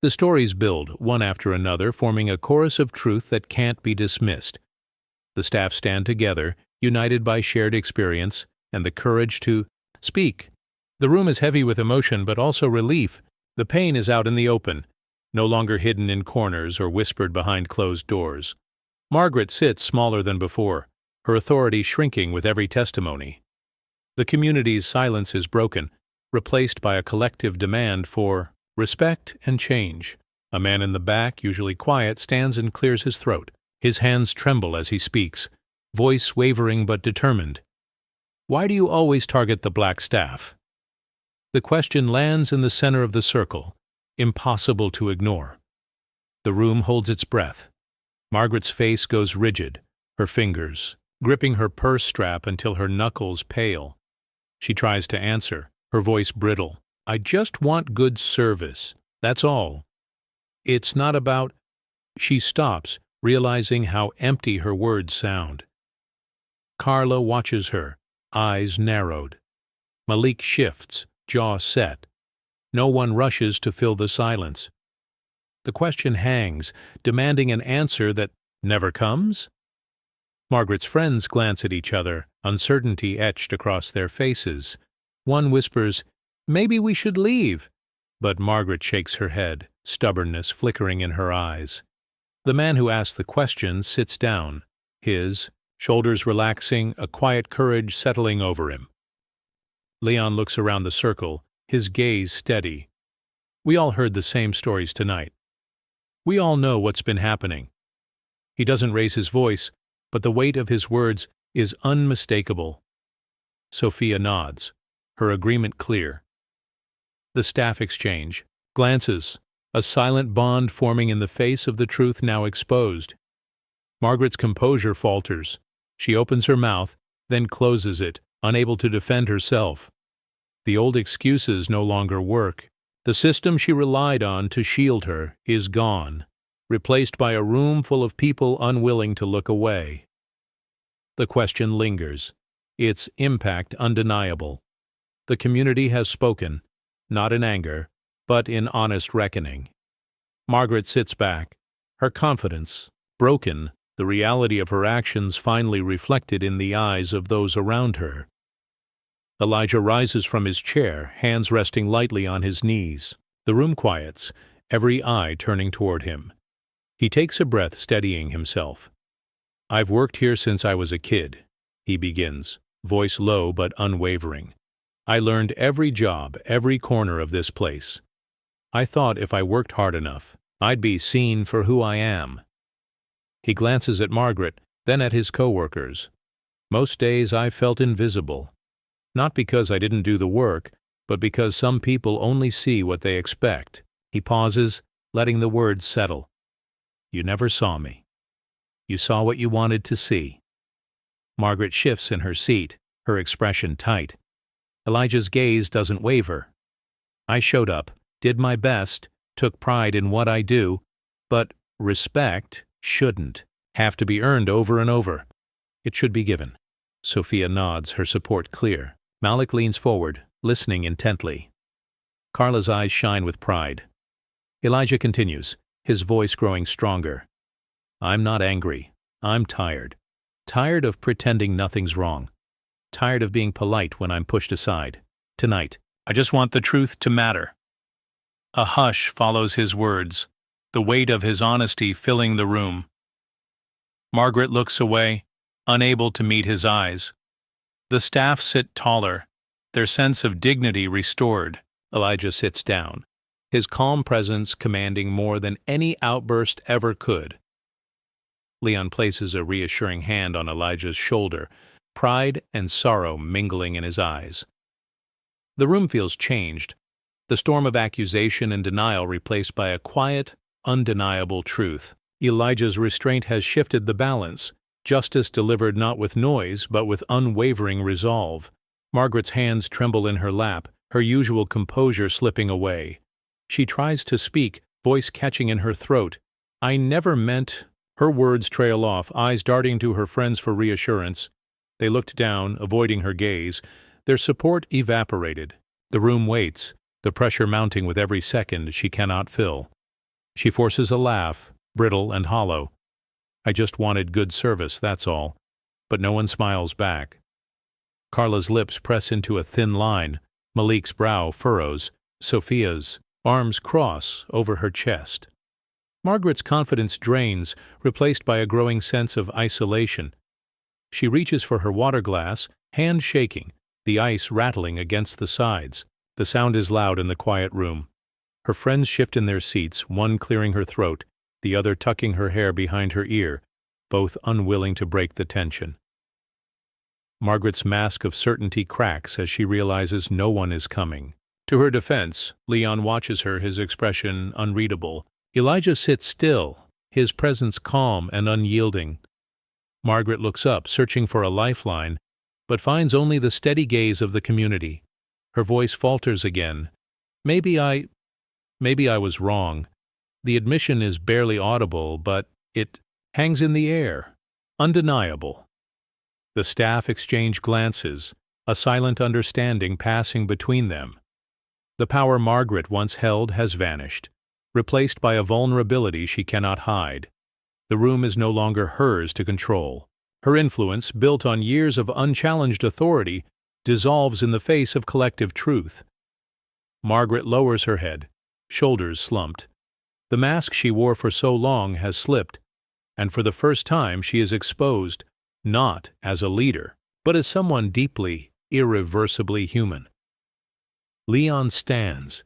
Speaker 1: The stories build, one after another, forming a chorus of truth that can't be dismissed. The staff stand together, united by shared experience and the courage to speak. The room is heavy with emotion but also relief. The pain is out in the open, no longer hidden in corners or whispered behind closed doors. Margaret sits smaller than before, her authority shrinking with every testimony. The community's silence is broken, replaced by a collective demand for respect and change. A man in the back, usually quiet, stands and clears his throat. His hands tremble as he speaks, voice wavering but determined. "Why do you always target the black staff?" The question lands in the center of the circle, impossible to ignore. The room holds its breath. Margaret's face goes rigid, her fingers gripping her purse strap until her knuckles pale. She tries to answer, her voice brittle. "I just want good service, that's all. It's not about—" She stops, realizing how empty her words sound. Carla watches her, eyes narrowed. Malik shifts, jaw set. No one rushes to fill the silence. The question hangs, demanding an answer that never comes? Margaret's friends glance at each other, uncertainty etched across their faces. One whispers, "Maybe we should leave." But Margaret shakes her head, stubbornness flickering in her eyes. The man who asked the question sits down, his shoulders relaxing, a quiet courage settling over him. Leon looks around the circle, his gaze steady. "We all heard the same stories tonight. We all know what's been happening. He doesn't raise his voice, but the weight of his words is unmistakable. Sophia nods, her agreement clear. The staff exchange glances, a silent bond forming in the face of the truth now exposed. Margaret's composure falters. She opens her mouth, then closes it, unable to defend herself. The old excuses no longer work. The system she relied on to shield her is gone, replaced by a room full of people unwilling to look away. The question lingers, its impact undeniable. The community has spoken, not in anger, but in honest reckoning. Margaret sits back, her confidence broken, the reality of her actions finally reflected in the eyes of those around her. Elijah rises from his chair, hands resting lightly on his knees. The room quiets, every eye turning toward him. He takes a breath, steadying himself. "I've worked here since I was a kid," he begins, voice low but unwavering. "I learned every job, every corner of this place. I thought if I worked hard enough, I'd be seen for who I am." He glances at Margaret, then at his co-workers. "Most days I felt invisible. Not because I didn't do the work, but because some people only see what they expect." He pauses, letting the words settle. "You never saw me. You saw what you wanted to see." Margaret shifts in her seat, her expression tight. Elijah's gaze doesn't waver. "I showed up, did my best, took pride in what I do, but respect shouldn't have to be earned over and over. It should be given." Sophia nods, her support clear. Malik leans forward, listening intently. Carla's eyes shine with pride. Elijah continues, his voice growing stronger. "I'm not angry. I'm tired. Tired of pretending nothing's wrong. Tired of being polite when I'm pushed aside. Tonight, I just want the truth to matter." A hush follows his words, the weight of his honesty filling the room. Margaret looks away, unable to meet his eyes. The staff sit taller, their sense of dignity restored. Elijah sits down, his calm presence commanding more than any outburst ever could. Leon places a reassuring hand on Elijah's shoulder, pride and sorrow mingling in his eyes. The room feels changed, the storm of accusation and denial replaced by a quiet, undeniable truth. Elijah's restraint has shifted the balance, justice delivered not with noise but with unwavering resolve. Margaret's hands tremble in her lap, her usual composure slipping away. She tries to speak, voice catching in her throat. "I never meant—" Her words trail off, eyes darting to her friends for reassurance. They looked down, avoiding her gaze. Their support evaporated. The room waits, the pressure mounting with every second she cannot fill. She forces a laugh, brittle and hollow. "I just wanted good service, that's all." But no one smiles back. Carla's lips press into a thin line. Malik's brow furrows. Sophia's arms cross over her chest. Margaret's confidence drains, replaced by a growing sense of isolation. She reaches for her water glass, hand shaking, the ice rattling against the sides. The sound is loud in the quiet room. Her friends shift in their seats, one clearing her throat, the other tucking her hair behind her ear, both unwilling to break the tension. Margaret's mask of certainty cracks as she realizes no one is coming. To her defense, Leon watches her, his expression unreadable. Elijah sits still, his presence calm and unyielding. Margaret looks up, searching for a lifeline, but finds only the steady gaze of the community. Her voice falters again. Maybe I was wrong. The admission is barely audible, but it hangs in the air, undeniable." The staff exchange glances, a silent understanding passing between them. The power Margaret once held has vanished, replaced by a vulnerability she cannot hide. The room is no longer hers to control. Her influence, built on years of unchallenged authority, dissolves in the face of collective truth. Margaret lowers her head, shoulders slumped. The mask she wore for so long has slipped, and for the first time she is exposed, not as a leader, but as someone deeply, irreversibly human. Leon stands,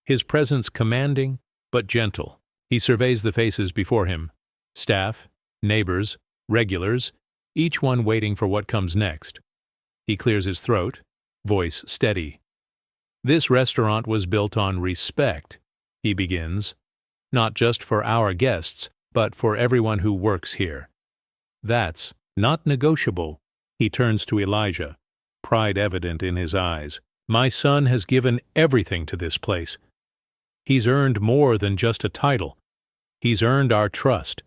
Speaker 1: his presence commanding but gentle. He surveys the faces before him. Staff, neighbors, regulars, each one waiting for what comes next. He clears his throat, voice steady. "This restaurant was built on respect," he begins, "not just for our guests, but for everyone who works here. That's not negotiable." He turns to Elijah, pride evident in his eyes. "My son has given everything to this place. He's earned more than just a title. He's earned our trust."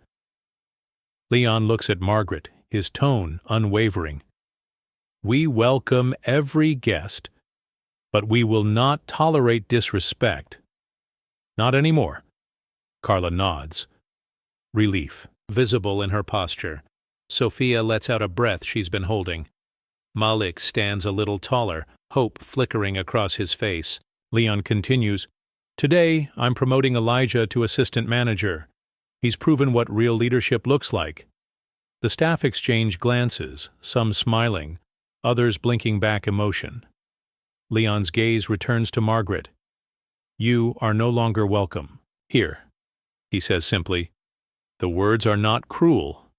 Speaker 1: Leon looks at Margaret, his tone unwavering. "We welcome every guest, but we will not tolerate disrespect." "Not anymore." Carla nods. Relief visible in her posture. Sophia lets out a breath she's been holding. Malik stands a little taller, hope flickering across his face. Leon continues, "Today, I'm promoting Elijah to assistant manager. He's proven what real leadership looks like." The staff exchange glances, some smiling, others blinking back emotion. Leon's gaze returns to Margaret. "You are no longer welcome here," he says simply. The words are not cruel,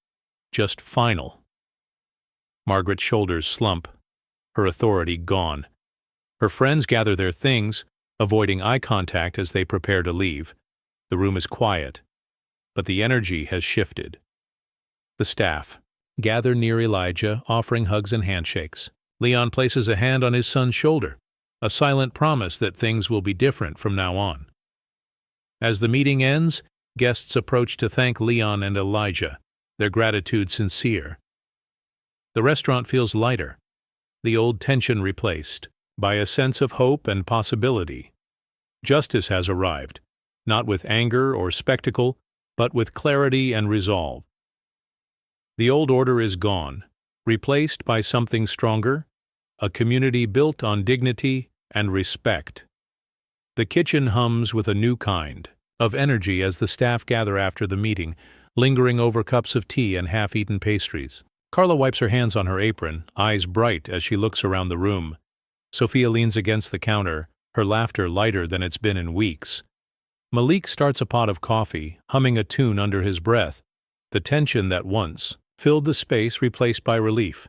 Speaker 1: just final. Margaret's shoulders slump, her authority gone. Her friends gather their things, avoiding eye contact as they prepare to leave. The room is quiet, but the energy has shifted. The staff gather near Elijah, offering hugs and handshakes. Leon places a hand on his son's shoulder, a silent promise that things will be different from now on. As the meeting ends, guests approach to thank Leon and Elijah, their gratitude sincere. The restaurant feels lighter, the old tension replaced by a sense of hope and possibility. Justice has arrived, not with anger or spectacle, but with clarity and resolve. The old order is gone, replaced by something stronger, a community built on dignity and respect. The kitchen hums with a new kind of energy as the staff gather after the meeting, lingering over cups of tea and half-eaten pastries. Carla wipes her hands on her apron, eyes bright as she looks around the room. Sophia leans against the counter, her laughter lighter than it's been in weeks. Malik starts a pot of coffee, humming a tune under his breath, the tension that once filled the space replaced by relief.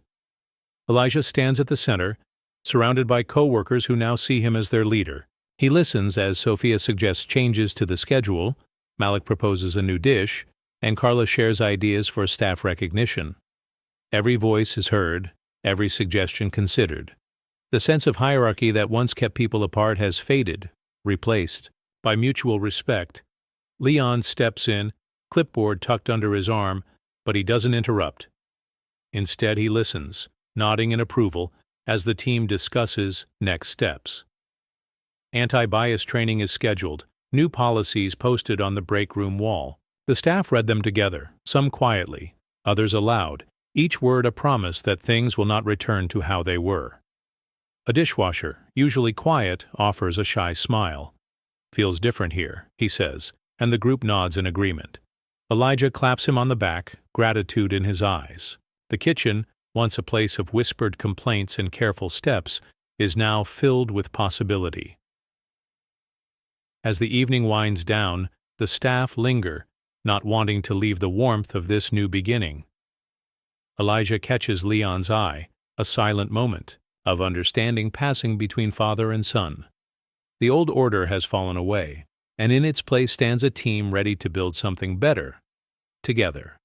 Speaker 1: Elijah stands at the center, surrounded by co-workers who now see him as their leader. He listens as Sophia suggests changes to the schedule, Malik proposes a new dish, and Carla shares ideas for staff recognition. Every voice is heard, every suggestion considered. The sense of hierarchy that once kept people apart has faded, replaced by mutual respect. Leon steps in, clipboard tucked under his arm, but he doesn't interrupt. Instead, he listens, nodding in approval as the team discusses next steps. Anti-bias training is scheduled, new policies posted on the break room wall. The staff read them together, some quietly, others aloud, each word a promise that things will not return to how they were. A dishwasher, usually quiet, offers a shy smile. "Feels different here," he says, and the group nods in agreement. Elijah claps him on the back, gratitude in his eyes. The kitchen, once a place of whispered complaints and careful steps, is now filled with possibility. As the evening winds down, the staff linger, not wanting to leave the warmth of this new beginning. Elijah catches Leon's eye, a silent moment of understanding passing between father and son. The old order has fallen away, and in its place stands a team ready to build something better, together.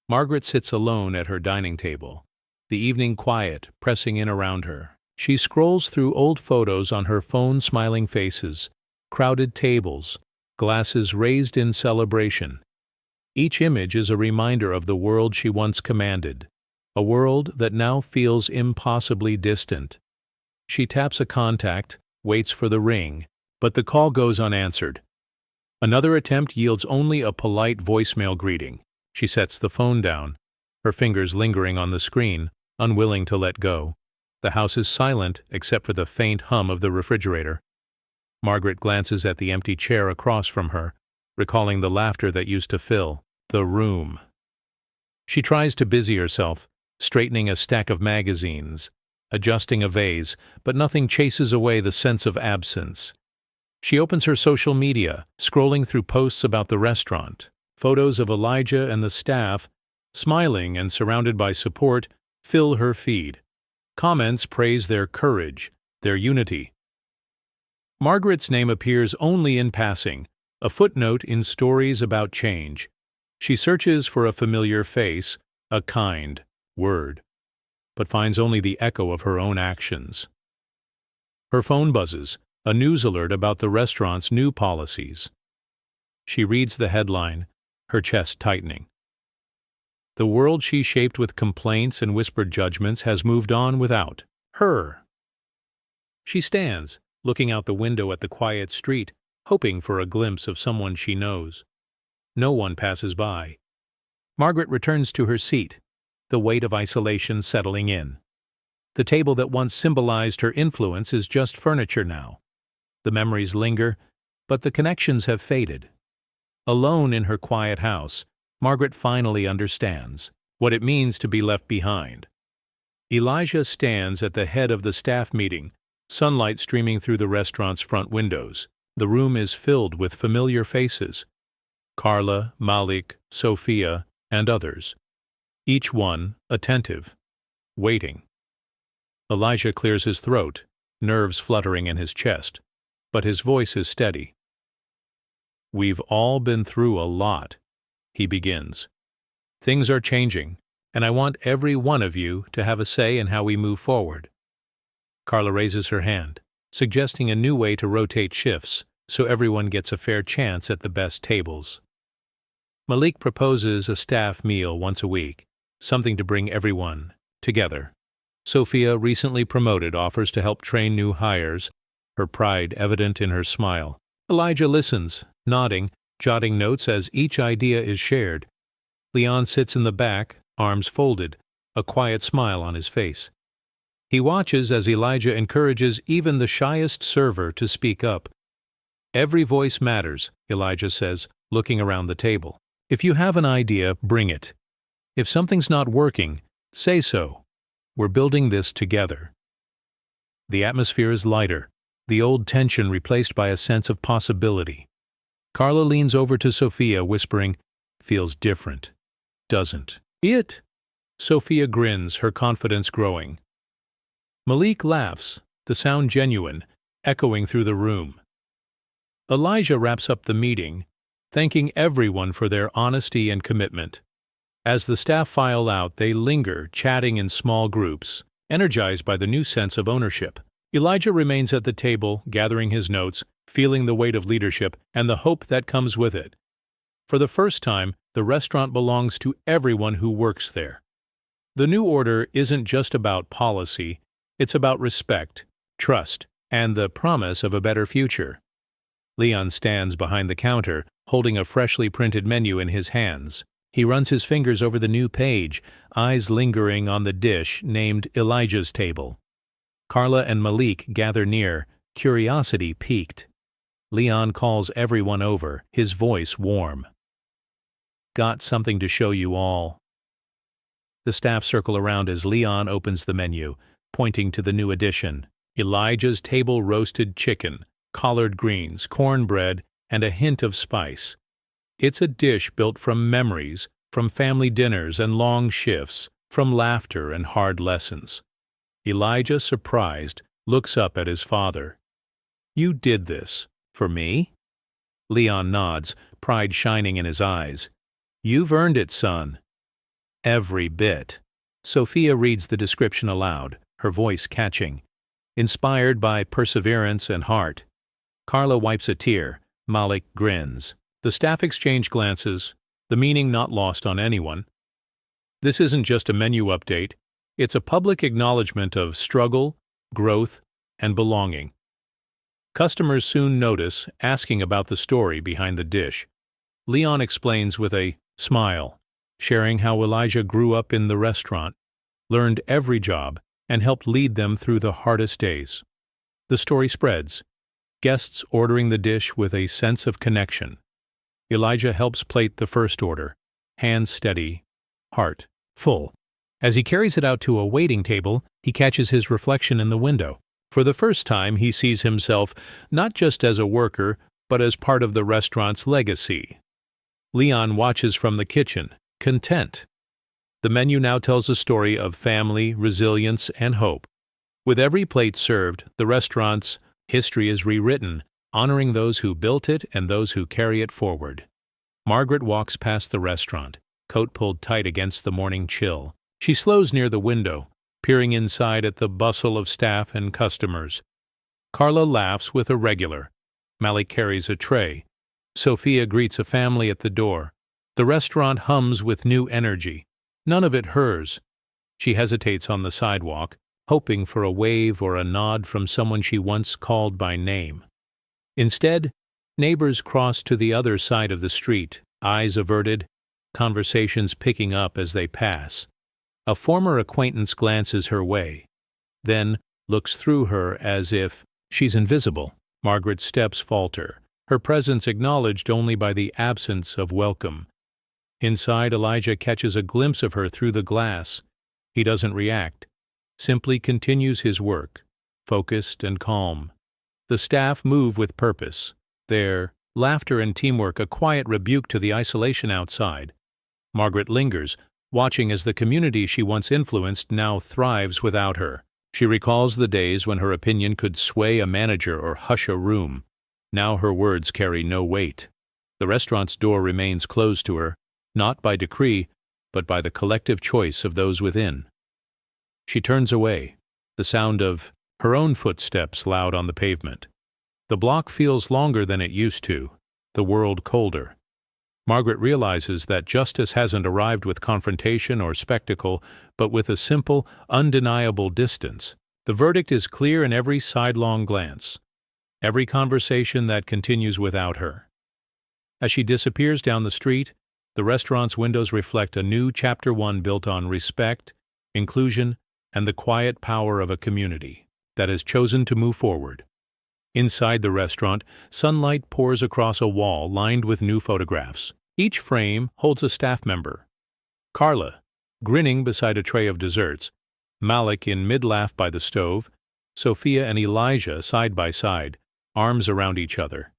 Speaker 1: Margaret sits alone at her dining table, the evening quiet pressing in around her. She scrolls through old photos on her phone, smiling faces, crowded tables, glasses raised in celebration. Each image is a reminder of the world she once commanded, a world that now feels impossibly distant. She taps a contact, waits for the ring, but the call goes unanswered. Another attempt yields only a polite voicemail greeting. She sets the phone down, her fingers lingering on the screen, unwilling to let go. The house is silent except for the faint hum of the refrigerator. Margaret glances at the empty chair across from her, recalling the laughter that used to fill the room. She tries to busy herself, straightening a stack of magazines, adjusting a vase, but nothing chases away the sense of absence. She opens her social media, scrolling through posts about the restaurant, photos of Elijah and the staff, smiling and surrounded by support, fill her feed. Comments praise their courage, their unity. Margaret's name appears only in passing, a footnote in stories about change. She searches for a familiar face, a kind word, but finds only the echo of her own actions. Her phone buzzes, a news alert about the restaurant's new policies. She reads the headline, her chest tightening. The world she shaped with complaints and whispered judgments has moved on without her. She stands, looking out the window at the quiet street, hoping for a glimpse of someone she knows. No one passes by. Margaret returns to her seat, the weight of isolation settling in. The table that once symbolized her influence is just furniture now. The memories linger, but the connections have faded. Alone in her quiet house, Margaret finally understands what it means to be left behind. Elijah stands at the head of the staff meeting, sunlight streaming through the restaurant's front windows. The room is filled with familiar faces: Carla, Malik, Sophia, and others. Each one attentive, waiting. Elijah clears his throat, nerves fluttering in his chest, but his voice is steady. "We've all been through a lot," he begins. "Things are changing, and I want every one of you to have a say in how we move forward." Carla raises her hand, suggesting a new way to rotate shifts so everyone gets a fair chance at the best tables. Malik proposes a staff meal once a week, something to bring everyone together. Sophia, recently promoted, offers to help train new hires, her pride evident in her smile. Elijah listens, nodding, jotting notes as each idea is shared. Leon sits in the back, arms folded, a quiet smile on his face. He watches as Elijah encourages even the shyest server to speak up. "Every voice matters," Elijah says, looking around the table. "If you have an idea, bring it. If something's not working, say so. We're building this together." The atmosphere is lighter, the old tension replaced by a sense of possibility. Carla leans over to Sophia, whispering, "Feels different, doesn't it?" Sophia grins, her confidence growing. Malik laughs, the sound genuine, echoing through the room. Elijah wraps up the meeting, thanking everyone for their honesty and commitment. As the staff file out, they linger, chatting in small groups, energized by the new sense of ownership. Elijah remains at the table, gathering his notes, feeling the weight of leadership and the hope that comes with it. For the first time, the restaurant belongs to everyone who works there. The new order isn't just about policy, it's about respect, trust, and the promise of a better future. Leon stands behind the counter, holding a freshly printed menu in his hands. He runs his fingers over the new page, eyes lingering on the dish named Elijah's Table. Carla and Malik gather near, curiosity piqued. Leon calls everyone over, his voice warm. "Got something to show you all." The staff circle around as Leon opens the menu, pointing to the new addition: Elijah's Table roasted chicken, collard greens, cornbread, and a hint of spice. It's a dish built from memories, from family dinners and long shifts, from laughter and hard lessons. Elijah, surprised, looks up at his father. "You did this for me?" Leon nods, pride shining in his eyes. "You've earned it, son." "Every bit." Sophia reads the description aloud, her voice catching. Inspired by perseverance and heart. Carla wipes a tear. Malik grins. The staff exchange glances, the meaning not lost on anyone. This isn't just a menu update, it's a public acknowledgement of struggle, growth, and belonging. Customers soon notice, asking about the story behind the dish. Leon explains with a smile, sharing how Elijah grew up in the restaurant, learned every job, and helped lead them through the hardest days. The story spreads, guests ordering the dish with a sense of connection. Elijah helps plate the first order, hands steady, heart full. As he carries it out to a waiting table, he catches his reflection in the window. For the first time, he sees himself not just as a worker, but as part of the restaurant's legacy. Leon watches from the kitchen, content. The menu now tells a story of family, resilience, and hope. With every plate served, the restaurant's history is rewritten, honoring those who built it and those who carry it forward. Margaret walks past the restaurant, coat pulled tight against the morning chill. She slows near the window, peering inside at the bustle of staff and customers. Carla laughs with a regular. Malik carries a tray. Sophia greets a family at the door. The restaurant hums with new energy, none of it hers. She hesitates on the sidewalk, hoping for a wave or a nod from someone she once called by name. Instead, neighbors cross to the other side of the street, eyes averted, conversations picking up as they pass. A former acquaintance glances her way, then looks through her as if she's invisible. Margaret's steps falter, her presence acknowledged only by the absence of welcome. Inside, Elijah catches a glimpse of her through the glass. He doesn't react, simply continues his work, focused and calm. The staff move with purpose, their laughter and teamwork a quiet rebuke to the isolation outside. Margaret lingers, watching as the community she once influenced now thrives without her. She recalls the days when her opinion could sway a manager or hush a room. Now her words carry no weight. The restaurant's door remains closed to her, not by decree, but by the collective choice of those within. She turns away, the sound of her own footsteps loud on the pavement. The block feels longer than it used to, the world colder. Margaret realizes that justice hasn't arrived with confrontation or spectacle, but with a simple, undeniable distance. The verdict is clear in every sidelong glance, every conversation that continues without her. As she disappears down the street, the restaurant's windows reflect a new Chapter 1 built on respect, inclusion, and the quiet power of a community that has chosen to move forward. Inside the restaurant, sunlight pours across a wall lined with new photographs. Each frame holds a staff member. Carla, grinning beside a tray of desserts, Malik in mid-laugh by the stove, Sophia and Elijah side by side, arms around each other.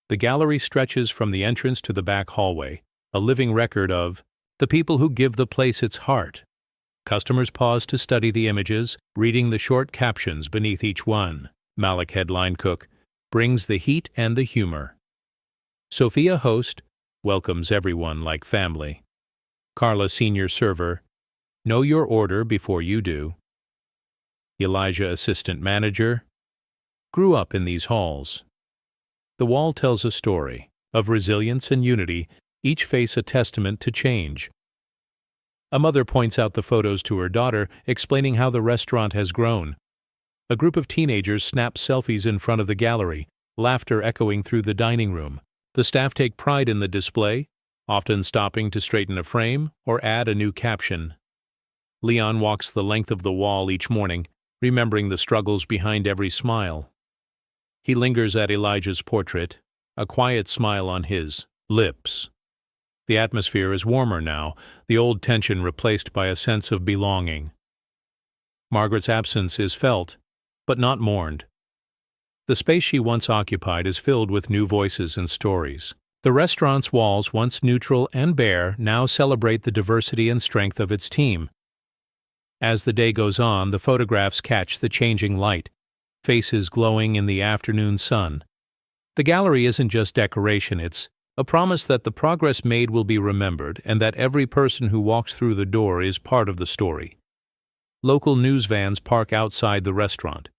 Speaker 1: The gallery stretches from the entrance to the back hallway, a living record of the people who give the place its heart. Customers pause to study the images, reading the short captions beneath each one. Malik, headline cook, brings the heat and the humor. Sophia, host, welcomes everyone like family. Carla, senior server, know your order before you do. Elijah, assistant manager, grew up in these halls. The wall tells a story of resilience and unity, each face a testament to change. A mother points out the photos to her daughter, explaining how the restaurant has grown. A group of teenagers snap selfies in front of the gallery, laughter echoing through the dining room. The staff take pride in the display, often stopping to straighten a frame or add a new caption. Leon walks the length of the wall each morning, remembering the struggles behind every smile. He lingers at Elijah's portrait, a quiet smile on his lips. The atmosphere is warmer now, the old tension replaced by a sense of belonging. Margaret's absence is felt, but not mourned. The space she once occupied is filled with new voices and stories. The restaurant's walls, once neutral and bare, now celebrate the diversity and strength of its team. As the day goes on, the photographs catch the changing light, faces glowing in the afternoon sun. The gallery isn't just decoration, it's a promise that the progress made will be remembered and that every person who walks through the door is part of the story. Local news vans park outside the restaurant,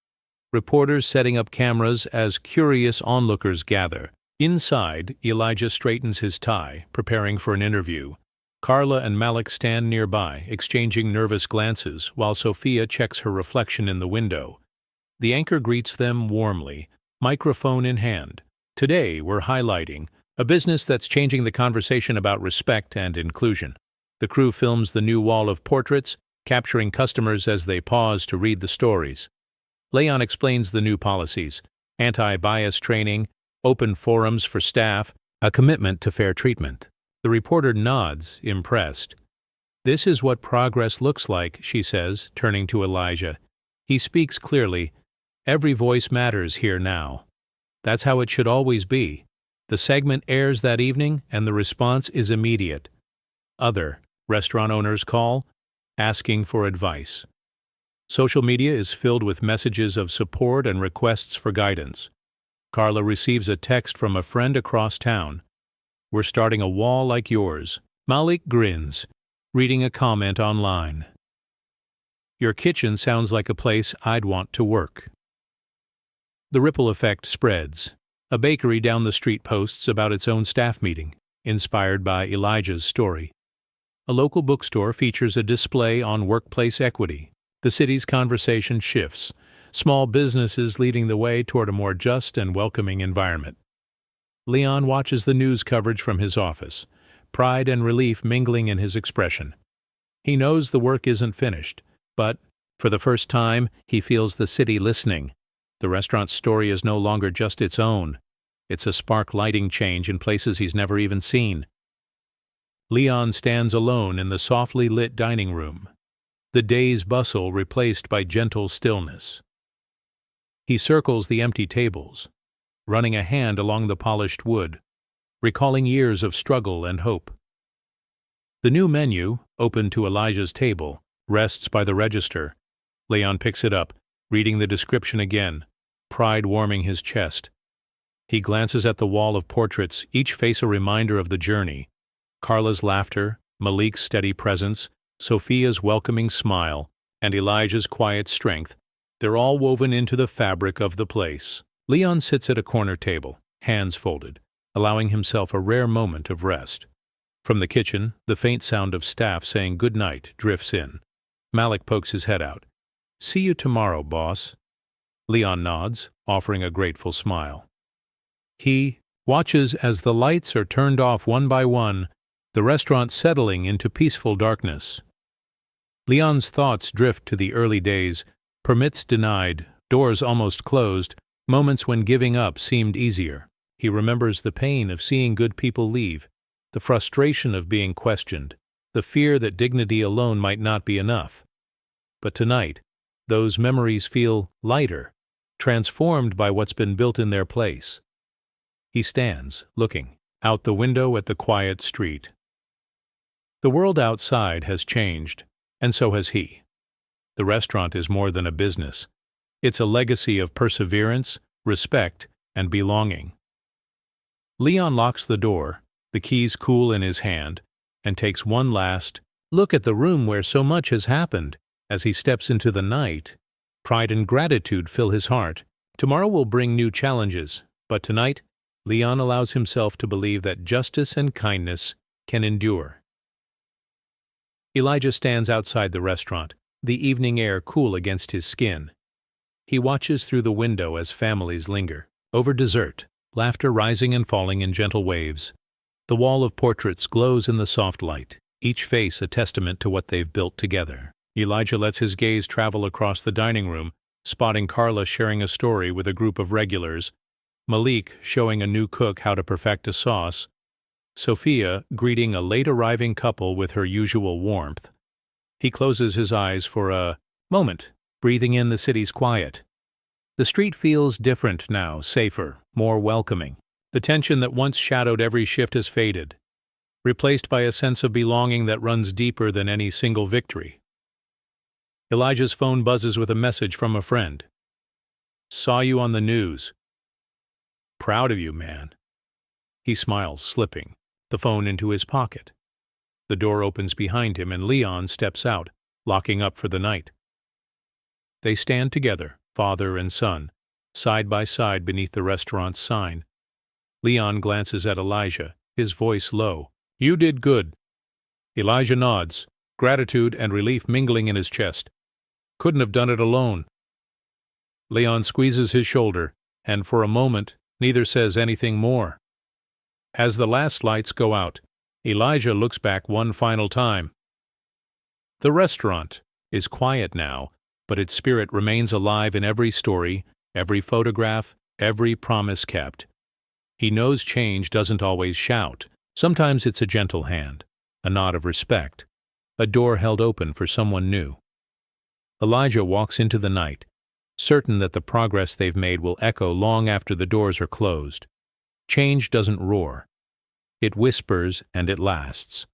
Speaker 1: reporters setting up cameras as curious onlookers gather. Inside, Elijah straightens his tie, preparing for an interview. Carla and Malik stand nearby, exchanging nervous glances, while Sophia checks her reflection in the window. The anchor greets them warmly, microphone in hand. Today, we're highlighting a business that's changing the conversation about respect and inclusion. The crew films the new wall of portraits, capturing customers as they pause to read the stories. Leon explains the new policies: anti-bias training, open forums for staff, a commitment to fair treatment. The reporter nods, impressed. "This is what progress looks like," she says, turning to Elijah. He speaks clearly. "Every voice matters here now." That's how it should always be. The segment airs that evening, and the response is immediate. Other, Restaurant owners call, asking for advice. Social media is filled with messages of support and requests for guidance. Carla receives a text from a friend across town. "We're starting a wall like yours." Malik grins, reading a comment online. "Your kitchen sounds like a place I'd want to work." The ripple effect spreads. A bakery down the street posts about its own staff meeting, inspired by Elijah's story. A local bookstore features a display on workplace equity. The city's conversation shifts, small businesses leading the way toward a more just and welcoming environment. Leon watches the news coverage from his office, pride and relief mingling in his expression. He knows the work isn't finished, but, for the first time, he feels the city listening. The restaurant's story is no longer just its own. It's a spark lighting change in places he's never even seen. Leon stands alone in the softly lit dining room, the day's bustle replaced by gentle stillness. He circles the empty tables, running a hand along the polished wood, recalling years of struggle and hope. The new menu, open to Elijah's table, rests by the register. Leon picks it up, reading the description again, pride warming his chest. He glances at the wall of portraits, each face a reminder of the journey. Carla's laughter, Malik's steady presence, Sophia's welcoming smile, and Elijah's quiet strength. They're all woven into the fabric of the place. Leon sits at a corner table, hands folded, allowing himself a rare moment of rest. From the kitchen, the faint sound of staff saying good night drifts in. Malik pokes his head out. "See you tomorrow, boss." Leon nods, offering a grateful smile. He watches as the lights are turned off one by one, the restaurant settling into peaceful darkness. Leon's thoughts drift to the early days, permits denied, doors almost closed, moments when giving up seemed easier. He remembers the pain of seeing good people leave, the frustration of being questioned, the fear that dignity alone might not be enough. But tonight, those memories feel lighter, transformed by what's been built in their place. He stands, looking out the window at the quiet street. The world outside has changed, and so has he. The restaurant is more than a business. It's a legacy of perseverance, respect, and belonging. Leon locks the door, the keys cool in his hand, and takes one last look at the room where so much has happened. As he steps into the night, pride and gratitude fill his heart. Tomorrow will bring new challenges, but tonight, Leon allows himself to believe that justice and kindness can endure. Elijah stands outside the restaurant, the evening air cool against his skin. He watches through the window as families linger. Over dessert, laughter rising and falling in gentle waves. The wall of portraits glows in the soft light, each face a testament to what they've built together. Elijah lets his gaze travel across the dining room, spotting Carla sharing a story with a group of regulars, Malik showing a new cook how to perfect a sauce, Sophia greeting a late-arriving couple with her usual warmth. He closes his eyes for a moment, breathing in the city's quiet. The street feels different now, safer, more welcoming. The tension that once shadowed every shift has faded, replaced by a sense of belonging that runs deeper than any single victory. Elijah's phone buzzes with a message from a friend. "Saw you on the news. Proud of you, man." He smiles, slipping the phone into his pocket. The door opens behind him and Leon steps out, locking up for the night. They stand together, father and son, side by side beneath the restaurant's sign. Leon glances at Elijah, his voice low. "You did good." Elijah nods, gratitude and relief mingling in his chest. "Couldn't have done it alone." Leon squeezes his shoulder, and for a moment, neither says anything more. As the last lights go out, Elijah looks back one final time. The restaurant is quiet now, but its spirit remains alive in every story, every photograph, every promise kept. He knows change doesn't always shout. Sometimes it's a gentle hand, a nod of respect, a door held open for someone new. Elijah walks into the night, certain that the progress they've made will echo long after the doors are closed. Change doesn't roar. It whispers and it lasts.